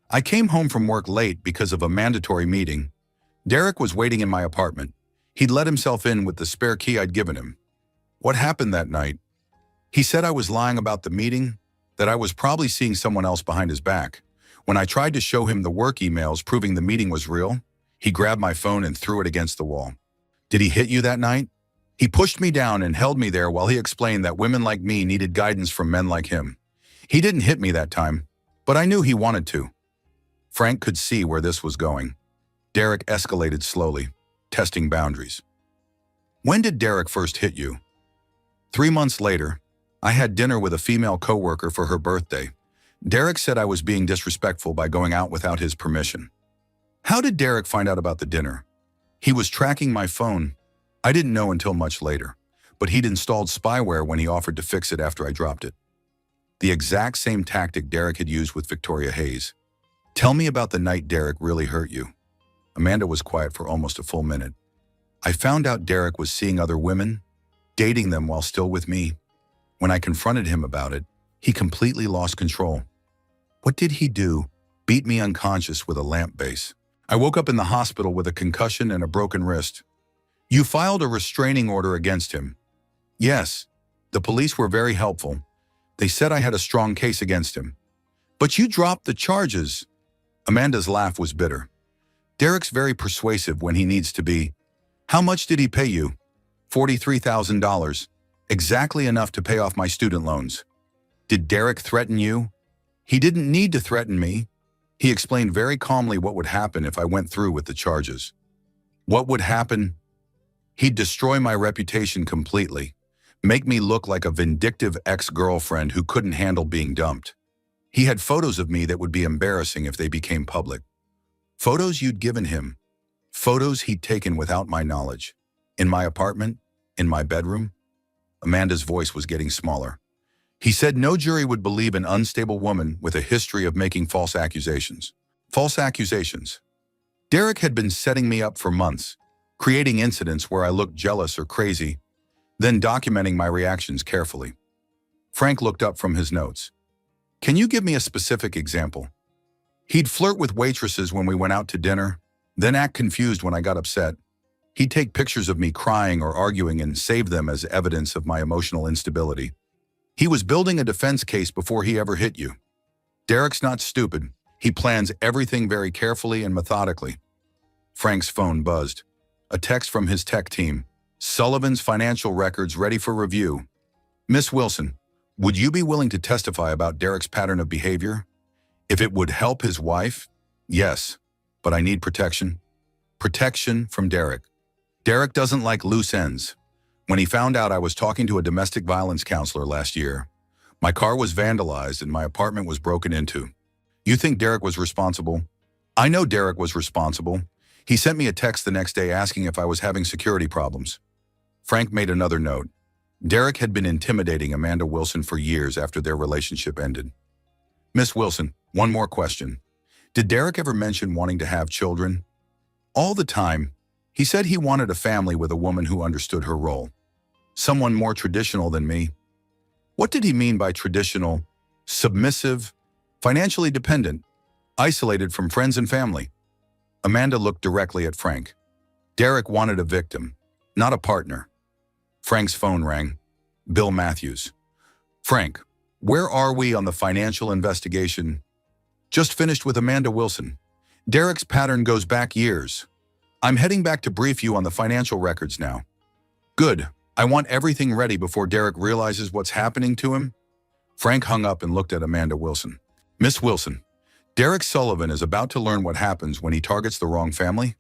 A: I came home from work late because of a mandatory meeting. Derek was waiting in my apartment. He'd let himself in with the spare key I'd given him." "What happened that night?" "He said I was lying about the meeting, that I was probably seeing someone else behind his back. When I tried to show him the work emails proving the meeting was real, he grabbed my phone and threw it against the wall." "Did he hit you that night?" "He pushed me down and held me there while he explained that women like me needed guidance from men like him. He didn't hit me that time, but I knew he wanted to." Frank could see where this was going. Derek escalated slowly, testing boundaries. "When did Derek first hit you?" 3 months later. I had dinner with a female coworker for her birthday. Derek said I was being disrespectful by going out without his permission." "How did Derek find out about the dinner?" "He was tracking my phone. I didn't know until much later, but he'd installed spyware when he offered to fix it after I dropped it." The exact same tactic Derek had used with Victoria Hayes. "Tell me about the night Derek really hurt you." Amanda was quiet for almost a full minute. "I found out Derek was seeing other women, dating them while still with me. When I confronted him about it, he completely lost control." "What did he do?" "Beat me unconscious with a lamp base. I woke up in the hospital with a concussion and a broken wrist." "You filed a restraining order against him?" "Yes. The police were very helpful. They said I had a strong case against him." "But you dropped the charges." Amanda's laugh was bitter. "Derek's very persuasive when he needs to be." "How much did he pay you?" $43,000. Exactly enough to pay off my student loans." "Did Derek threaten you?" "He didn't need to threaten me. He explained very calmly what would happen if I went through with the charges." "What would happen?" "He'd destroy my reputation completely, make me look like a vindictive ex-girlfriend who couldn't handle being dumped. He had photos of me that would be embarrassing if they became public." "Photos you'd given him?" "Photos he'd taken without my knowledge. In my apartment, in my bedroom." Amanda's voice was getting smaller. "He said no jury would believe an unstable woman with a history of making false accusations." "False accusations?" "Derek had been setting me up for months, creating incidents where I looked jealous or crazy, then documenting my reactions carefully. Frank looked up from his notes. Can you give me a specific example? He'd flirt with waitresses when we went out to dinner, then act confused when I got upset. He'd take pictures of me crying or arguing and save them as evidence of my emotional instability. He was building a defense case before he ever hit you. Derek's not stupid. He plans everything very carefully and methodically. Frank's phone buzzed. A text from his tech team. Sullivan's financial records ready for review. Miss Wilson, would you be willing to testify about Derek's pattern of behavior? If it would help his wife? Yes, but I need protection. Protection from Derek. Derek doesn't like loose ends. When he found out I was talking to a domestic violence counselor last year, my car was vandalized and my apartment was broken into. You think Derek was responsible? I know Derek was responsible. He sent me a text the next day asking if I was having security problems. Frank made another note. Derek had been intimidating Amanda Wilson for years after their relationship ended. Miss Wilson, one more question. Did Derek ever mention wanting to have children? All the time. He said he wanted a family with a woman who understood her role. Someone more traditional than me. What did he mean by traditional? Submissive, financially dependent, isolated from friends and family. Amanda looked directly at Frank. Derek wanted a victim, not a partner. Frank's phone rang. Bill Matthews. Frank, where are we on the financial investigation? Just finished with Amanda Wilson. Derek's pattern goes back years. I'm heading back to brief you on the financial records now. Good. I want everything ready before Derek realizes what's happening to him. Frank hung up and looked at Amanda Wilson. Miss Wilson, Derek Sullivan is about to learn what happens when he targets the wrong family?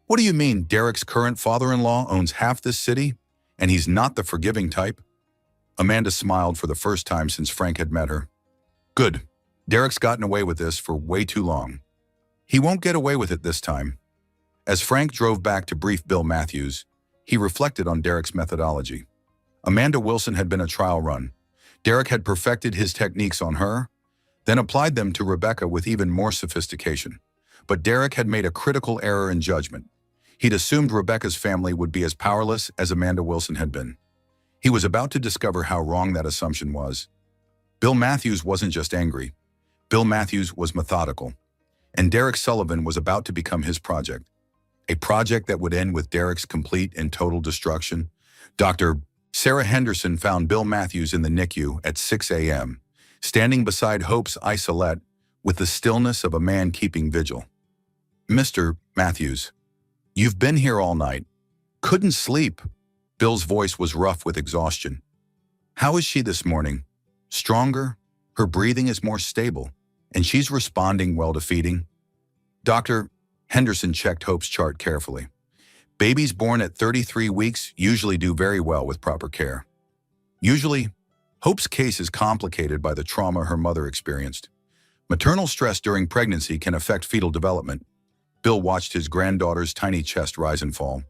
A: What do you mean Derek's current father-in-law owns half this city, and he's not the forgiving type? Amanda smiled for the first time since Frank had met her. Good. Derek's gotten away with this for way too long. He won't get away with it this time. As Frank drove back to brief Bill Matthews, he reflected on Derek's methodology. Amanda Wilson had been a trial run. Derek had perfected his techniques on her, then applied them to Rebecca with even more sophistication. But Derek had made a critical error in judgment. He'd assumed Rebecca's family would be as powerless as Amanda Wilson had been. He was about to discover how wrong that assumption was. Bill Matthews wasn't just angry. Bill Matthews was methodical. And Derek Sullivan was about to become his project. A project that would end with Derek's complete and total destruction. Dr. Sarah Henderson found Bill Matthews in the NICU at 6 a.m., standing beside Hope's isolette with the stillness of a man keeping vigil. Mr. Matthews, you've been here all night. Couldn't sleep. Bill's voice was rough with exhaustion. How is she this morning? Stronger? Her breathing is more stable, and she's responding well to feeding. Dr. Henderson checked Hope's chart carefully. Babies born at 33 weeks usually do very well with proper care. Usually, Hope's case is complicated by the trauma her mother experienced. Maternal stress during pregnancy can affect fetal development. Bill watched his granddaughter's tiny chest rise and fall.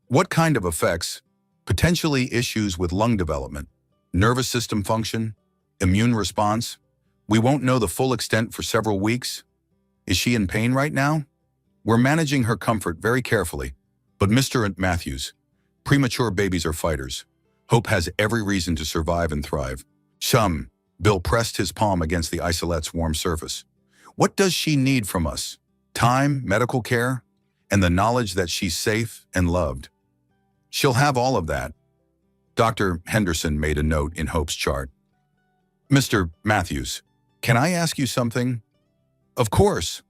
A: What kind of effects? Potentially issues with lung development, nervous system function, immune response. We won't know the full extent for several weeks. Is she in pain right now? We're managing her comfort very carefully. But Mr. Matthews, premature babies are fighters. Hope has every reason to survive and thrive. Bill pressed his palm against the isolette's warm surface. What does she need from us? Time, medical care, and the knowledge that she's safe and loved. She'll have all of that. Dr. Henderson made a note in Hope's chart. Mr. Matthews, can I ask you something? Of course.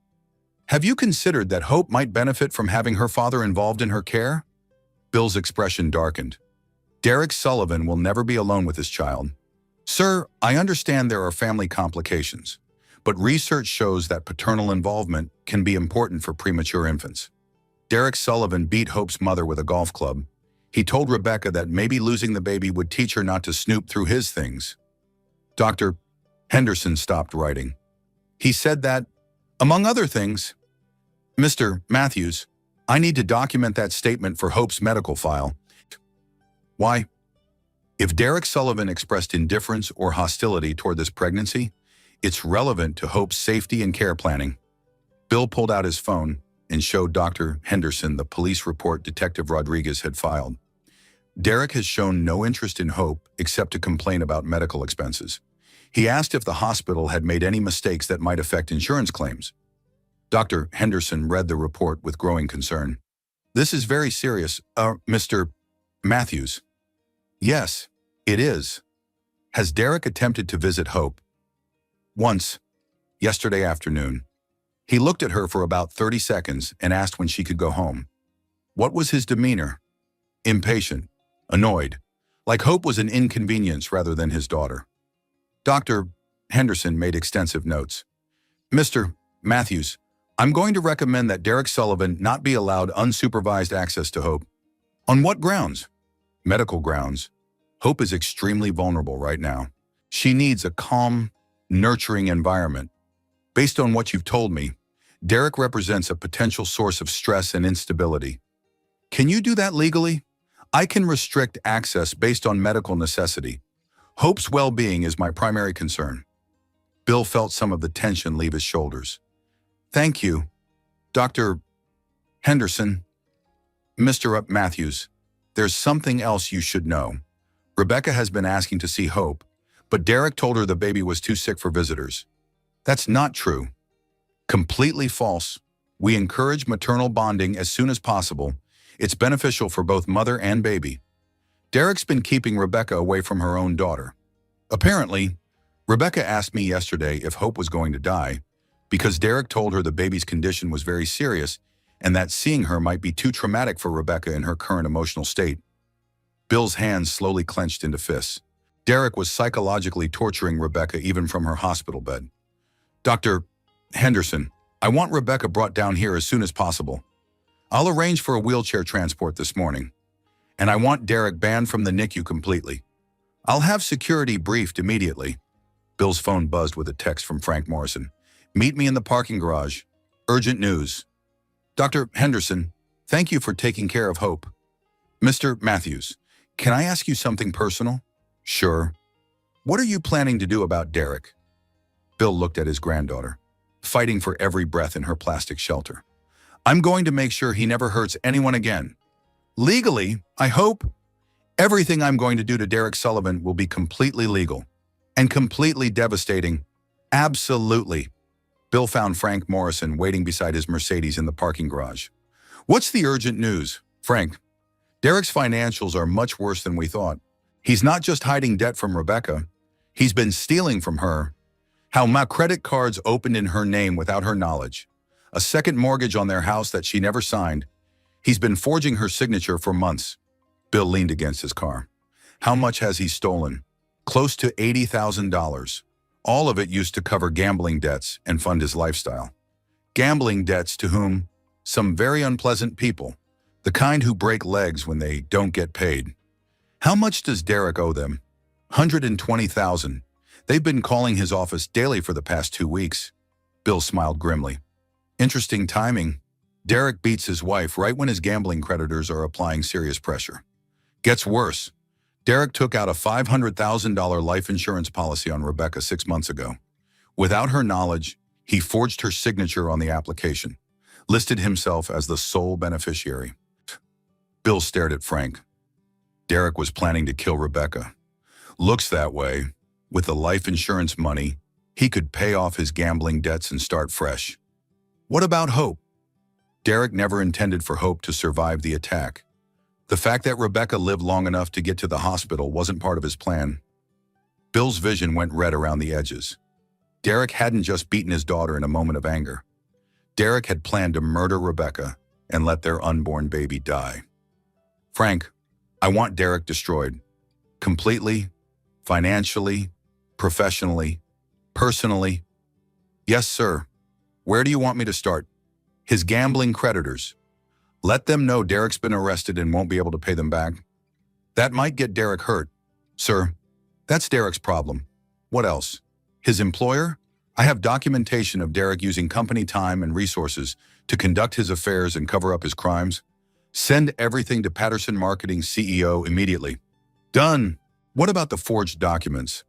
A: Have you considered that Hope might benefit from having her father involved in her care? Bill's expression darkened. Derek Sullivan will never be alone with his child. Sir, I understand there are family complications, but research shows that paternal involvement can be important for premature infants. Derek Sullivan beat Hope's mother with a golf club. He told Rebecca that maybe losing the baby would teach her not to snoop through his things. Dr. Henderson stopped writing. He said that, among other things, Mr. Matthews, I need to document that statement for Hope's medical file. Why? If Derek Sullivan expressed indifference or hostility toward this pregnancy, it's relevant to Hope's safety and care planning. Bill pulled out his phone. and showed Dr. Henderson the police report Detective Rodriguez had filed. Derek has shown no interest in Hope except to complain about medical expenses. He asked if the hospital had made any mistakes that might affect insurance claims. Dr. Henderson read the report with growing concern. "This is very serious, Mr. Matthews." "Yes, it is." "Has Derek attempted to visit Hope?" "Once, yesterday afternoon. He looked at her for about 30 seconds and asked when she could go home." "What was his demeanor?" "Impatient, annoyed, like Hope was an inconvenience rather than his daughter." Dr. Henderson made extensive notes. "Mr. Matthews, I'm going to recommend that Derek Sullivan not be allowed unsupervised access to Hope." "On what grounds?" "Medical grounds. Hope is extremely vulnerable right now. She needs a calm, nurturing environment. Based on what you've told me, Derek represents a potential source of stress and instability." "Can you do that legally?" "I can restrict access based on medical necessity. Hope's well-being is my primary concern." Bill felt some of the tension leave his shoulders. "Thank you, Dr. Henderson." "Mr. Matthews, there's something else you should know. Rebecca has been asking to see Hope, but Derek told her the baby was too sick for visitors." "That's not true." "Completely false. We encourage maternal bonding as soon as possible. It's beneficial for both mother and baby. Derek's been keeping Rebecca away from her own daughter. Apparently, Rebecca asked me yesterday if Hope was going to die, because Derek told her the baby's condition was very serious and that seeing her might be too traumatic for Rebecca in her current emotional state." Bill's hands slowly clenched into fists. Derek was psychologically torturing Rebecca even from her hospital bed. "Dr. Henderson, I want Rebecca brought down here as soon as possible. I'll arrange for a wheelchair transport this morning. And I want Derek banned from the NICU completely. I'll have security briefed immediately." Bill's phone buzzed with a text from Frank Morrison. "Meet me in the parking garage. Urgent news. Dr. Henderson, thank you for taking care of Hope. Mr. Matthews, can I ask you something personal?" "Sure." "What are you planning to do about Derek?" Bill looked at his granddaughter, fighting for every breath in her plastic shelter. "I'm going to make sure he never hurts anyone again. Legally, I hope. Everything I'm going to do to Derek Sullivan will be completely legal. And completely devastating. Absolutely." Bill found Frank Morrison waiting beside his Mercedes in the parking garage. "What's the urgent news, Frank?" "Derek's financials are much worse than we thought. He's not just hiding debt from Rebecca. He's been stealing from her. How my credit cards opened in her name without her knowledge. A second mortgage on their house that she never signed. He's been forging her signature for months." Bill leaned against his car. "How much has he stolen?" "Close to $80,000. All of it used to cover gambling debts and fund his lifestyle." "Gambling debts to whom?" "Some very unpleasant people. The kind who break legs when they don't get paid." "How much does Derek owe them?" $120,000. They've been calling his office daily for the past 2 weeks." Bill smiled grimly. "Interesting timing. Derek beats his wife right when his gambling creditors are applying serious pressure. Gets worse. Derek took out a $500,000 life insurance policy on Rebecca 6 months ago. Without her knowledge, he forged her signature on the application, listed himself as the sole beneficiary." Bill stared at Frank. Derek was planning to kill Rebecca. Looks that way. With the life insurance money, he could pay off his gambling debts and start fresh. "What about Hope?" Derek never intended for Hope to survive the attack. The fact that Rebecca lived long enough to get to the hospital wasn't part of his plan. Bill's vision went red around the edges. Derek hadn't just beaten his daughter in a moment of anger. Derek had planned to murder Rebecca and let their unborn baby die. "Frank, I want Derek destroyed. Completely, financially, professionally, personally." "Yes, sir. Where do you want me to start?" "His gambling creditors. Let them know Derek's been arrested and won't be able to pay them back. That might get Derek hurt." "Sir, that's Derek's problem. What else?" "His employer? I have documentation of Derek using company time and resources to conduct his affairs and cover up his crimes. Send everything to Patterson Marketing's CEO immediately." "Done." "What about the forged documents?"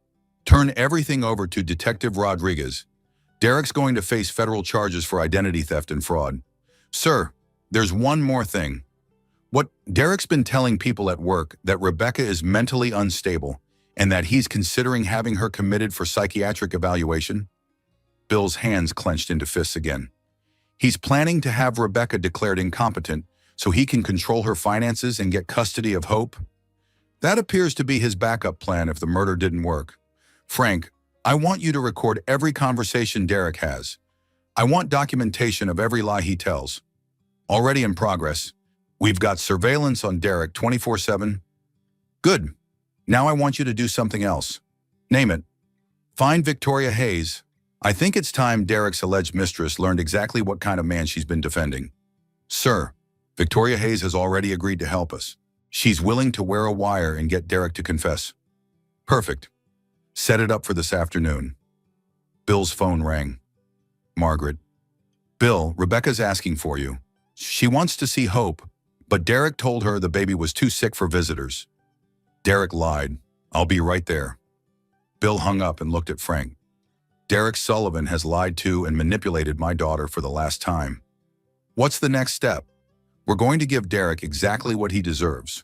A: "Turn everything over to Detective Rodriguez. Derek's going to face federal charges for identity theft and fraud. Sir, there's one more thing. Derek's been telling people at work that Rebecca is mentally unstable and that he's considering having her committed for psychiatric evaluation. Bill's hands clenched into fists again. He's planning to have Rebecca declared incompetent so he can control her finances and get custody of Hope. That appears to be his backup plan if the murder didn't work. Frank, I want you to record every conversation Derek has. I want documentation of every lie he tells. Already in progress. We've got surveillance on Derek 24/7. Good. Now I want you to do something else. Name it. Find Victoria Hayes. I think it's time Derek's alleged mistress learned exactly what kind of man she's been defending. Sir, Victoria Hayes has already agreed to help us. She's willing to wear a wire and get Derek to confess. Perfect. Set it up for this afternoon. Bill's phone rang. Margaret. Bill, Rebecca's asking for you. She wants to see Hope, but Derek told her the baby was too sick for visitors. Derek lied. I'll be right there. Bill hung up and looked at Frank. Derek Sullivan has lied to and manipulated my daughter for the last time. What's the next step? We're going to give Derek exactly what he deserves,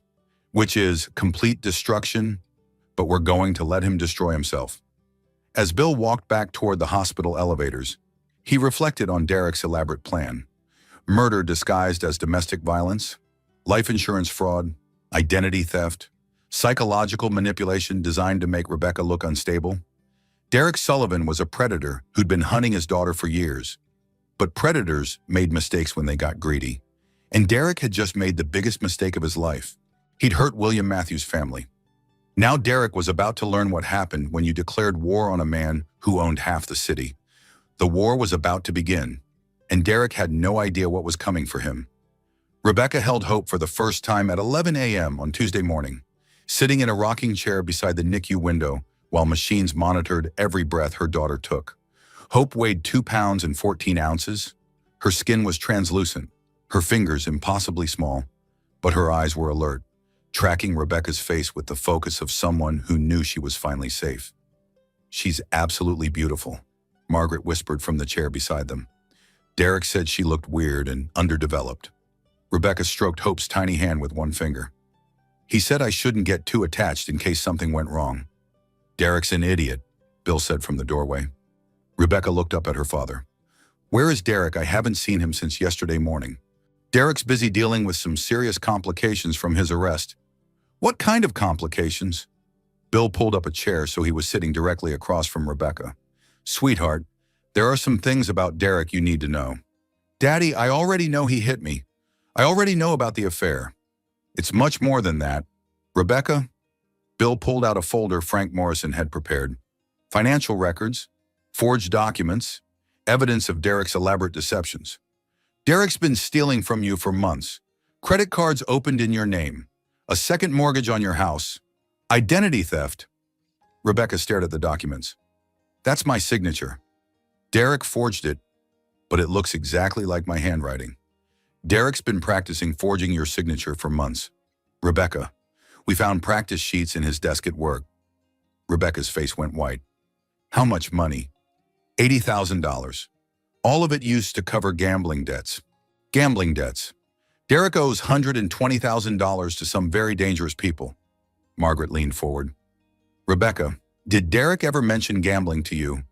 A: which is complete destruction, but we're going to let him destroy himself. As Bill walked back toward the hospital elevators, he reflected on Derek's elaborate plan. Murder disguised as domestic violence, life insurance fraud, identity theft, psychological manipulation designed to make Rebecca look unstable. Derek Sullivan was a predator who'd been hunting his daughter for years. But predators made mistakes when they got greedy. And Derek had just made the biggest mistake of his life. He'd hurt William Matthews' family. Now Derek was about to learn what happened when you declared war on a man who owned half the city. The war was about to begin, and Derek had no idea what was coming for him. Rebecca held Hope for the first time at 11 a.m. on Tuesday morning, sitting in a rocking chair beside the NICU window while machines monitored every breath her daughter took. Hope weighed 2 pounds and 14 ounces. Her skin was translucent, her fingers impossibly small, but her eyes were alert, tracking Rebecca's face with the focus of someone who knew she was finally safe. She's absolutely beautiful, Margaret whispered from the chair beside them. Derek said she looked weird and underdeveloped. Rebecca stroked Hope's tiny hand with one finger. He said I shouldn't get too attached in case something went wrong. Derek's an idiot, Bill said from the doorway. Rebecca looked up at her father. Where is Derek? I haven't seen him since yesterday morning. Derek's busy dealing with some serious complications from his arrest. What kind of complications? Bill pulled up a chair so he was sitting directly across from Rebecca. Sweetheart, there are some things about Derek you need to know. Daddy, I already know he hit me. I already know about the affair. It's much more than that. Rebecca? Bill pulled out a folder Frank Morrison had prepared. Financial records, forged documents, evidence of Derek's elaborate deceptions. Derek's been stealing from you for months. Credit cards opened in your name. A second mortgage on your house. Identity theft. Rebecca stared at the documents. That's my signature. Derek forged it, but it looks exactly like my handwriting. Derek's been practicing forging your signature for months. Rebecca, we found practice sheets in his desk at work. Rebecca's face went white. How much money? $80,000. All of it used to cover gambling debts. Gambling debts. Derek owes $120,000 to some very dangerous people. Margaret leaned forward. Rebecca, did Derek ever mention gambling to you?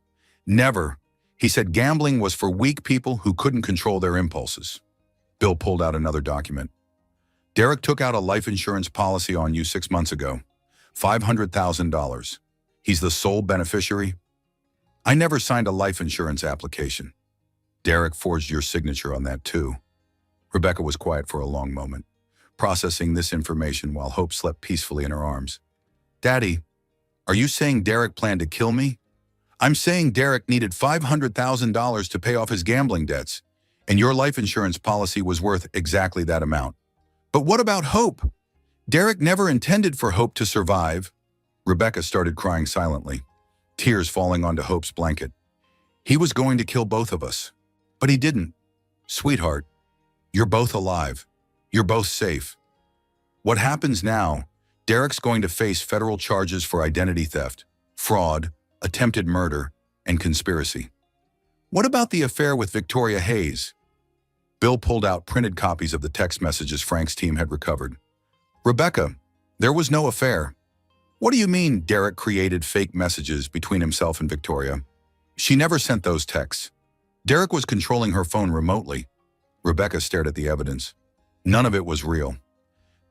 A: Never. He said gambling was for weak people who couldn't control their impulses. Bill pulled out another document. Derek took out a life insurance policy on you 6 months ago. $500,000. He's the sole beneficiary. I never signed a life insurance application. Derek forged your signature on that too. Rebecca was quiet for a long moment, processing this information while Hope slept peacefully in her arms. Daddy, are you saying Derek planned to kill me? I'm saying Derek needed $500,000 to pay off his gambling debts, and your life insurance policy was worth exactly that amount. But what about Hope? Derek never intended for Hope to survive. Rebecca started crying silently, tears falling onto Hope's blanket. He was going to kill both of us, but he didn't. Sweetheart, you're both alive. You're both safe. What happens now? Derek's going to face federal charges for identity theft, fraud, attempted murder, and conspiracy. What about the affair with Victoria Hayes? Bill pulled out printed copies of the text messages Frank's team had recovered. Rebecca, there was no affair. What do you mean Derek created fake messages between himself and Victoria? She never sent those texts. Derek was controlling her phone remotely. Rebecca stared at the evidence. None of it was real.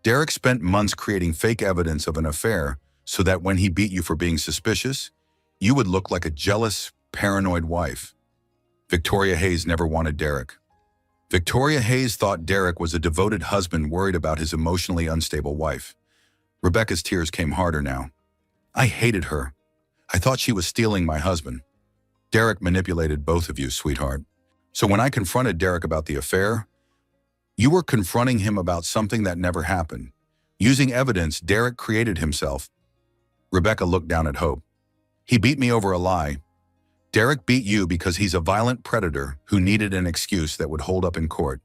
A: Derek spent months creating fake evidence of an affair so that when he beat you for being suspicious, you would look like a jealous, paranoid wife. Victoria Hayes never wanted Derek. Victoria Hayes thought Derek was a devoted husband worried about his emotionally unstable wife. Rebecca's tears came harder now. I hated her. I thought she was stealing my husband. Derek manipulated both of you, sweetheart. So when I confronted Derek about the affair, you were confronting him about something that never happened. Using evidence Derek created himself. Rebecca looked down at Hope. He beat me over a lie. Derek beat you because he's a violent predator who needed an excuse that would hold up in court.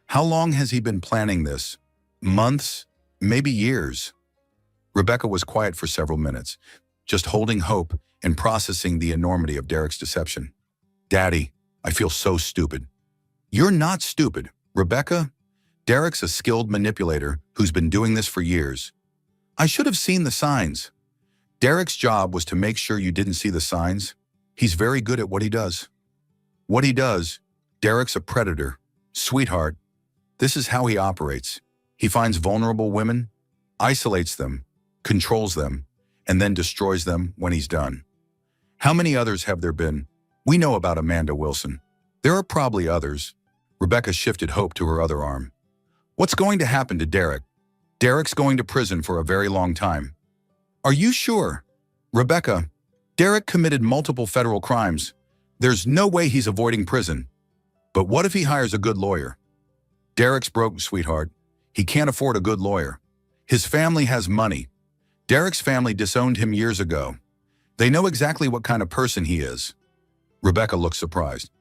A: How long has he been planning this? Months? Maybe years? Rebecca was quiet for several minutes, just holding Hope and processing the enormity of Derek's deception. Daddy, I feel so stupid. You're not stupid, Rebecca. Derek's a skilled manipulator who's been doing this for years. I should have seen the signs. Derek's job was to make sure you didn't see the signs. He's very good at what he does. What he does, Derek's a predator. Sweetheart, this is how he operates. He finds vulnerable women, isolates them, controls them, and then destroys them when he's done. How many others have there been? We know about Amanda Wilson. There are probably others. Rebecca shifted Hope to her other arm. What's going to happen to Derek? Derek's going to prison for a very long time. Are you sure? Rebecca, Derek committed multiple federal crimes. There's no way he's avoiding prison. But what if he hires a good lawyer? Derek's broke, sweetheart. He can't afford a good lawyer. His family has money. Derek's family disowned him years ago. They know exactly what kind of person he is. Rebecca looked surprised.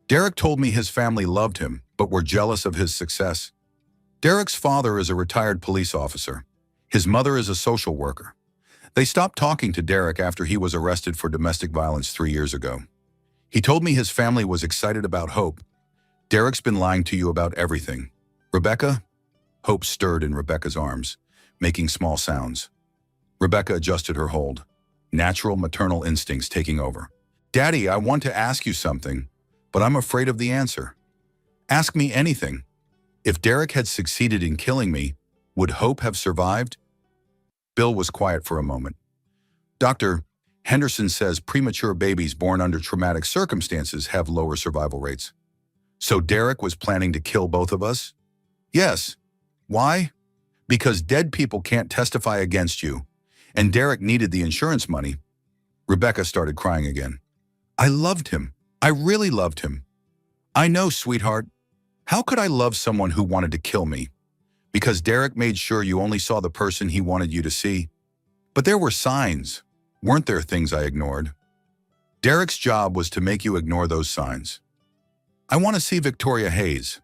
A: Derek told me his family loved him, but were jealous of his success. Derek's father is a retired police officer. His mother is a social worker. They stopped talking to Derek after he was arrested for domestic violence 3 years ago. He told me his family was excited about Hope. Derek's been lying to you about everything. Rebecca? Hope stirred in Rebecca's arms, making small sounds. Rebecca adjusted her hold, natural maternal instincts taking over. Daddy, I want to ask you something, but I'm afraid of the answer. Ask me anything. If Derek had succeeded in killing me, would Hope have survived? Bill was quiet for a moment. Dr. Henderson says premature babies born under traumatic circumstances have lower survival rates. So Derek was planning to kill both of us? Yes. Why? Because dead people can't testify against you, and Derek needed the insurance money. Rebecca started crying again. I loved him. I really loved him. I know, sweetheart. How could I love someone who wanted to kill me? Because Derek made sure you only saw the person he wanted you to see. But there were signs. Weren't there things I ignored? Derek's job was to make you ignore those signs. I want to see Victoria Hayes.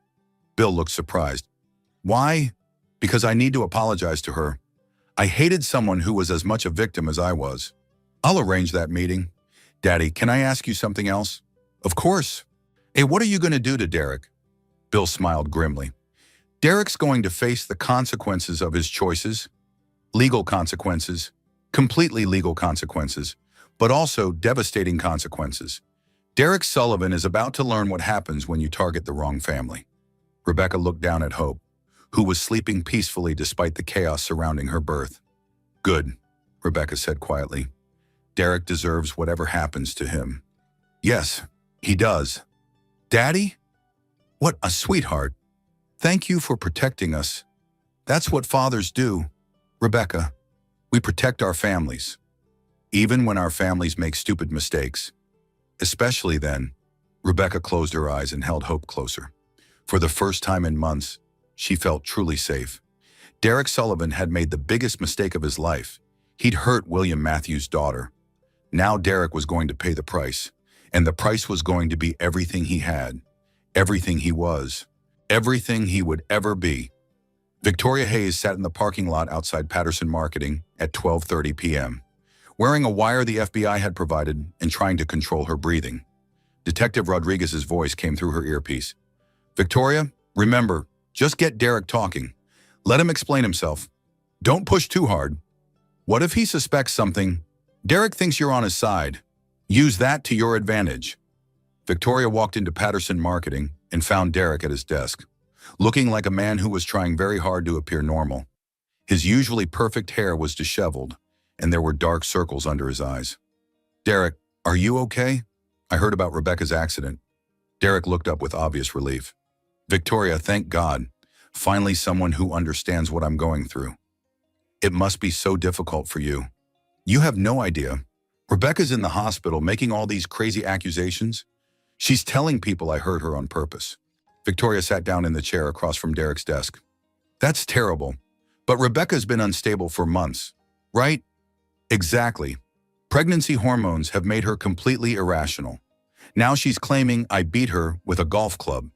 A: Bill looked surprised. Why? Because I need to apologize to her. I hated someone who was as much a victim as I was. I'll arrange that meeting. Daddy, can I ask you something else? Of course. Hey, what are you going to do to Derek? Bill smiled grimly. Derek's going to face the consequences of his choices. Legal consequences. Completely legal consequences. But also devastating consequences. Derek Sullivan is about to learn what happens when you target the wrong family. Rebecca looked down at Hope, who was sleeping peacefully despite the chaos surrounding her birth. Good, Rebecca said quietly. Derek deserves whatever happens to him. Yes, he does. Daddy? What a sweetheart. Thank you for protecting us. That's what fathers do. Rebecca, we protect our families. Even when our families make stupid mistakes. Especially then, Rebecca closed her eyes and held Hope closer. For the first time in months, she felt truly safe. Derek Sullivan had made the biggest mistake of his life. He'd hurt William Matthews' daughter. Now Derek was going to pay the price, and the price was going to be everything he had, everything he was, everything he would ever be. Victoria Hayes sat in the parking lot outside Patterson Marketing at 12:30 p.m., wearing a wire the FBI had provided and trying to control her breathing. Detective Rodriguez's voice came through her earpiece. Victoria, remember, just get Derek talking. Let him explain himself. Don't push too hard. What if he suspects something? Derek thinks you're on his side. Use that to your advantage. Victoria walked into Patterson Marketing and found Derek at his desk, looking like a man who was trying very hard to appear normal. His usually perfect hair was disheveled, and there were dark circles under his eyes. Derek, are you okay? I heard about Rebecca's accident. Derek looked up with obvious relief. Victoria, thank God. Finally someone who understands what I'm going through. It must be so difficult for you. You have no idea. Rebecca's in the hospital making all these crazy accusations. She's telling people I hurt her on purpose. Victoria sat down in the chair across from Derek's desk. That's terrible. But Rebecca's been unstable for months, right? Exactly. Pregnancy hormones have made her completely irrational. Now she's claiming I beat her with a golf club.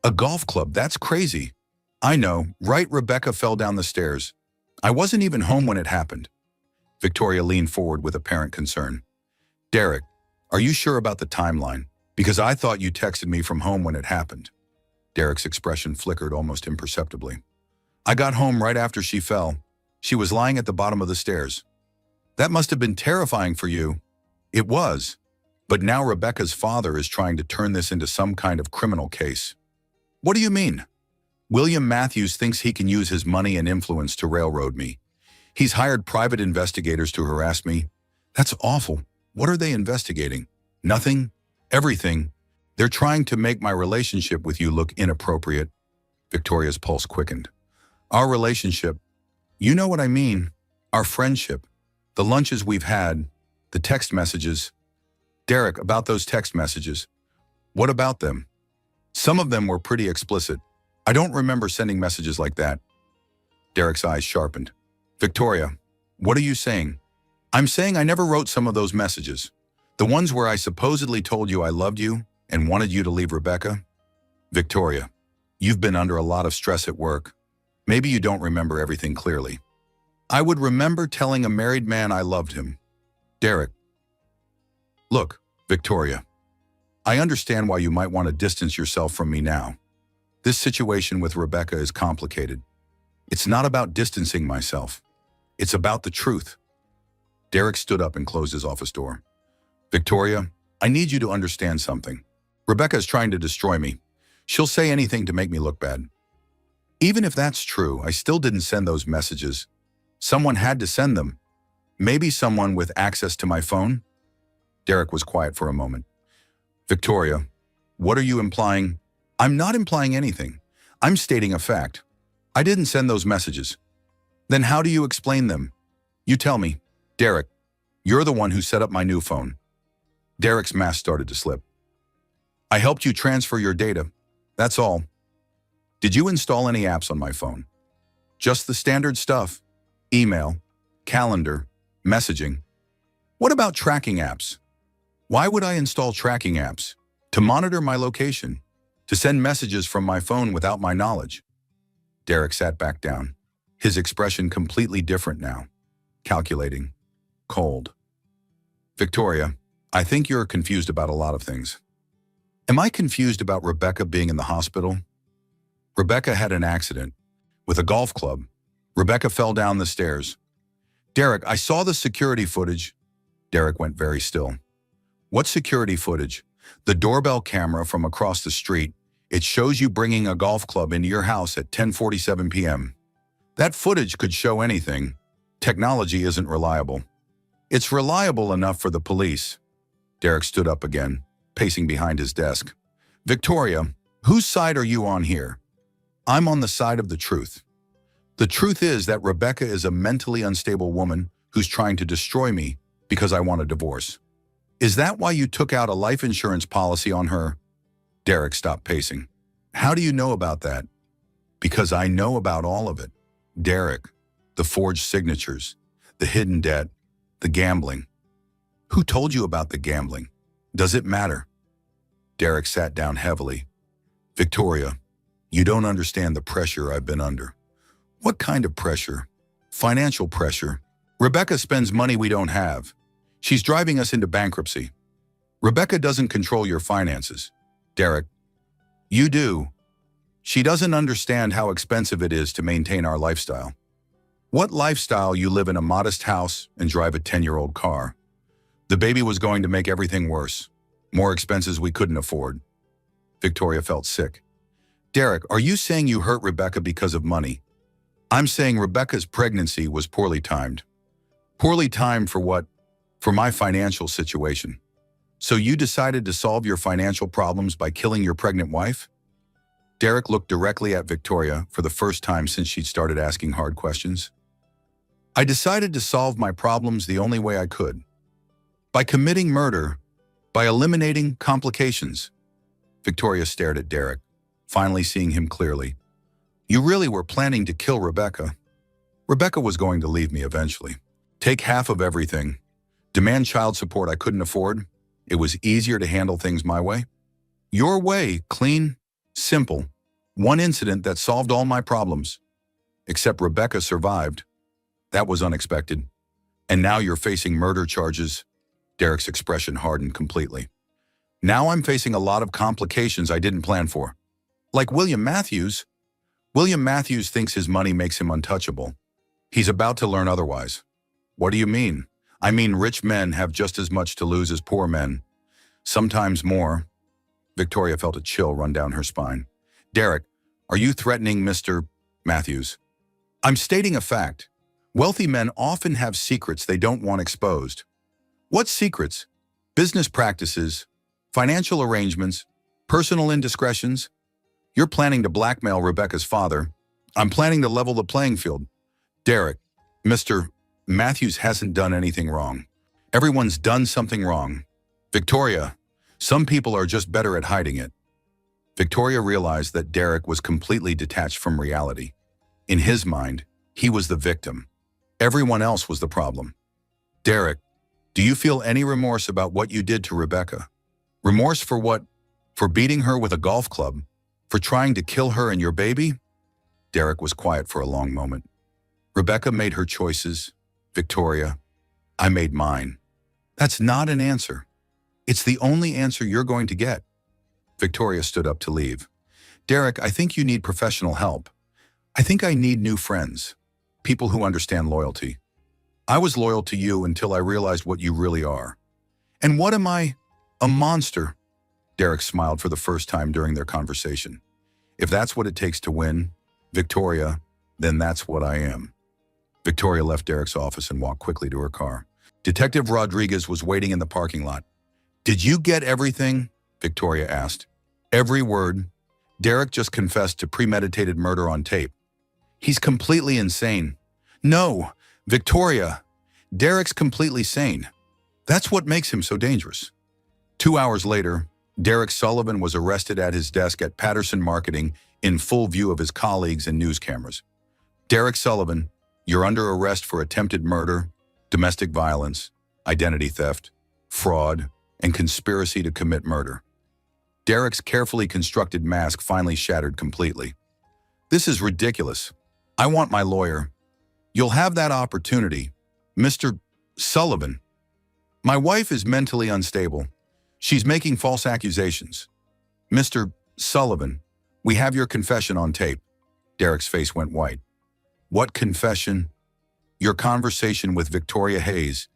A: A golf club? That's crazy. I know, right? Rebecca fell down the stairs. I wasn't even home when it happened. Victoria leaned forward with apparent concern. Derek, are you sure about the timeline? Because I thought you texted me from home when it happened. Derek's expression flickered almost imperceptibly. I got home right after she fell. She was lying at the bottom of the stairs. That must have been terrifying for you. It was. But now Rebecca's father is trying to turn this into some kind of criminal case. What do you mean? William Matthews thinks he can use his money and influence to railroad me. He's hired private investigators to harass me. That's awful. What are they investigating? Nothing? Everything. They're trying to make my relationship with you look inappropriate. Victoria's pulse quickened. Our relationship. You know what I mean. Our friendship. The lunches we've had. The text messages. Derek, about those text messages. What about them? Some of them were pretty explicit. I don't remember sending messages like that. Derek's eyes sharpened. Victoria, what are you saying? I'm saying I never wrote some of those messages. The ones where I supposedly told you I loved you and wanted you to leave Rebecca. Victoria, you've been under a lot of stress at work. Maybe you don't remember everything clearly. I would remember telling a married man I loved him. Derek. Look, Victoria, I understand why you might want to distance yourself from me now. This situation with Rebecca is complicated. It's not about distancing myself. It's about the truth. Derek stood up and closed his office door. Victoria, I need you to understand something. Rebecca is trying to destroy me. She'll say anything to make me look bad. Even if that's true, I still didn't send those messages. Someone had to send them. Maybe someone with access to my phone? Derek was quiet for a moment. Victoria, what are you implying? I'm not implying anything. I'm stating a fact. I didn't send those messages. Then how do you explain them? You tell me. Derek, you're the one who set up my new phone. Derek's mask started to slip. I helped you transfer your data. That's all. Did you install any apps on my phone? Just the standard stuff. Email, calendar, messaging. What about tracking apps? Why would I install tracking apps? To monitor my location. To send messages from my phone without my knowledge. Derek sat back down, his expression completely different now. Calculating. Cold. Victoria, I think you're confused about a lot of things. Am I confused about Rebecca being in the hospital? Rebecca had an accident with a golf club. Rebecca fell down the stairs. Derek, I saw the security footage. Derek went very still. What security footage? The doorbell camera from across the street. It shows you bringing a golf club into your house at 10:47 p.m. That footage could show anything. Technology isn't reliable. It's reliable enough for the police. Derek stood up again, pacing behind his desk. Victoria, whose side are you on here? I'm on the side of the truth. The truth is that Rebecca is a mentally unstable woman who's trying to destroy me because I want a divorce. Is that why you took out a life insurance policy on her? Derek stopped pacing. How do you know about that? Because I know about all of it. Derek, the forged signatures, the hidden debt, the gambling. Who told you about the gambling? Does it matter? Derek sat down heavily. Victoria, you don't understand the pressure I've been under. What kind of pressure? Financial pressure. Rebecca spends money we don't have. She's driving us into bankruptcy. Rebecca doesn't control your finances. Derek, you do. She doesn't understand how expensive it is to maintain our lifestyle. What lifestyle you live in a modest house and drive a 10-year-old car? The baby was going to make everything worse. More expenses we couldn't afford. Victoria felt sick. Derek, are you saying you hurt Rebecca because of money? I'm saying Rebecca's pregnancy was poorly timed. Poorly timed for what? For my financial situation. So you decided to solve your financial problems by killing your pregnant wife? Derek looked directly at Victoria for the first time since she'd started asking hard questions. I decided to solve my problems the only way I could. By committing murder, by eliminating complications. Victoria stared at Derek, finally seeing him clearly. You really were planning to kill Rebecca. Rebecca was going to leave me eventually. Take half of everything. Demand child support I couldn't afford. It was easier to handle things my way. Your way, clean, simple. One incident that solved all my problems. Except Rebecca survived. That was unexpected. And now you're facing murder charges. Derek's expression hardened completely. Now I'm facing a lot of complications I didn't plan for. Like William Matthews. William Matthews thinks his money makes him untouchable. He's about to learn otherwise. What do you mean? I mean rich men have just as much to lose as poor men. Sometimes more. Victoria felt a chill run down her spine. Derek, are you threatening Mr. Matthews? I'm stating a fact. Wealthy men often have secrets they don't want exposed. What secrets? Business practices, financial arrangements, personal indiscretions. You're planning to blackmail Rebecca's father. I'm planning to level the playing field. Derek, Mr. Matthews hasn't done anything wrong. Everyone's done something wrong. Victoria, some people are just better at hiding it. Victoria realized that Derek was completely detached from reality. In his mind, he was the victim. Everyone else was the problem. Derek, do you feel any remorse about what you did to Rebecca? Remorse for what? For beating her with a golf club? For trying to kill her and your baby? Derek was quiet for a long moment. Rebecca made her choices. Victoria, I made mine. That's not an answer. It's the only answer you're going to get. Victoria stood up to leave. Derek, I think you need professional help. I think I need new friends. People who understand loyalty. I was loyal to you until I realized what you really are. And what am I? A monster. Derek smiled for the first time during their conversation. If that's what it takes to win, Victoria, then that's what I am. Victoria left Derek's office and walked quickly to her car. Detective Rodriguez was waiting in the parking lot. Did you get everything? Victoria asked. Every word. Derek just confessed to premeditated murder on tape. He's completely insane. No, Victoria, Derek's completely sane. That's what makes him so dangerous. 2 hours later, Derek Sullivan was arrested at his desk at Patterson Marketing in full view of his colleagues and news cameras. Derek Sullivan, you're under arrest for attempted murder, domestic violence, identity theft, fraud, and conspiracy to commit murder. Derek's carefully constructed mask finally shattered completely. This is ridiculous. I want my lawyer. You'll have that opportunity, Mr. Sullivan. My wife is mentally unstable. She's making false accusations. Mr. Sullivan, we have your confession on tape. Derek's face went white. What confession? Your conversation with Victoria Hayes.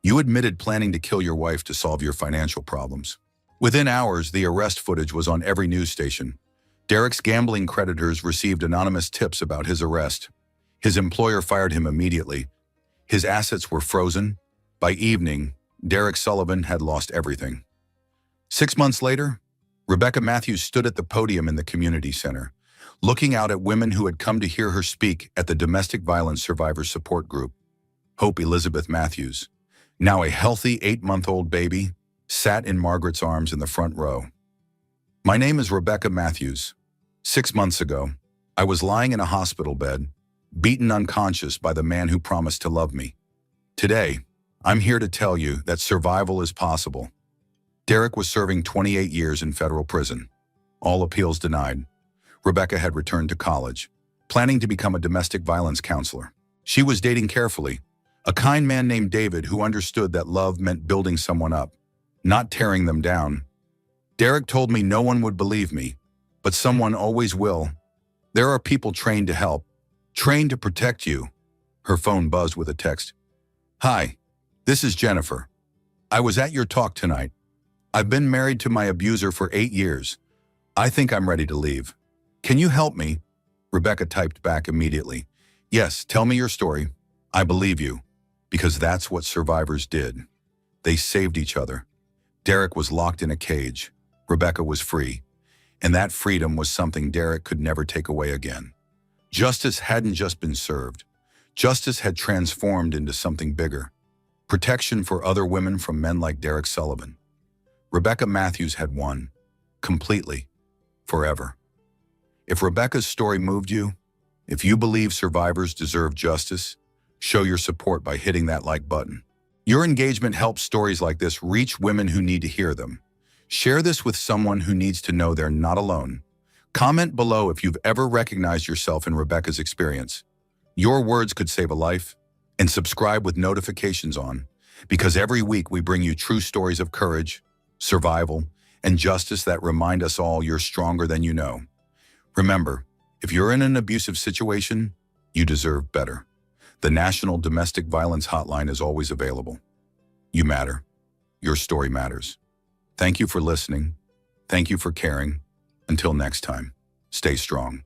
A: You admitted planning to kill your wife to solve your financial problems. Within hours, the arrest footage was on every news station. Derek's gambling creditors received anonymous tips about his arrest. His employer fired him immediately. His assets were frozen. By evening, Derek Sullivan had lost everything. 6 months later, Rebecca Matthews stood at the podium in the community center, looking out at women who had come to hear her speak at the Domestic Violence Survivors Support Group. Hope Elizabeth Matthews, now a healthy 8-month-old baby, sat in Margaret's arms in the front row. My name is Rebecca Matthews. 6 months ago, I was lying in a hospital bed, beaten unconscious by the man who promised to love me. Today, I'm here to tell you that survival is possible. Derek was serving 28 years in federal prison. All appeals denied. Rebecca had returned to college, planning to become a domestic violence counselor. She was dating carefully, a kind man named David who understood that love meant building someone up, not tearing them down. Derek told me no one would believe me, but someone always will. There are people trained to help, trained to protect you. Her phone buzzed with a text. Hi, this is Jennifer. I was at your talk tonight. I've been married to my abuser for 8 years. I think I'm ready to leave. Can you help me? Rebecca typed back immediately. Yes, tell me your story. I believe you, because that's what survivors did. They saved each other. Derek was locked in a cage. Rebecca was free. And that freedom was something Derek could never take away again. Justice hadn't just been served. Justice had transformed into something bigger. Protection for other women from men like Derek Sullivan. Rebecca Matthews had won. Completely. Forever. If Rebecca's story moved you, if you believe survivors deserve justice, show your support by hitting that like button. Your engagement helps stories like this reach women who need to hear them. Share this with someone who needs to know they're not alone. Comment below if you've ever recognized yourself in Rebecca's experience. Your words could save a life. And subscribe with notifications on, because every week we bring you true stories of courage, survival, and justice that remind us all you're stronger than you know. Remember, if you're in an abusive situation, you deserve better. The National Domestic Violence Hotline is always available. You matter. Your story matters. Thank you for listening. Thank you for caring. Until next time, stay strong.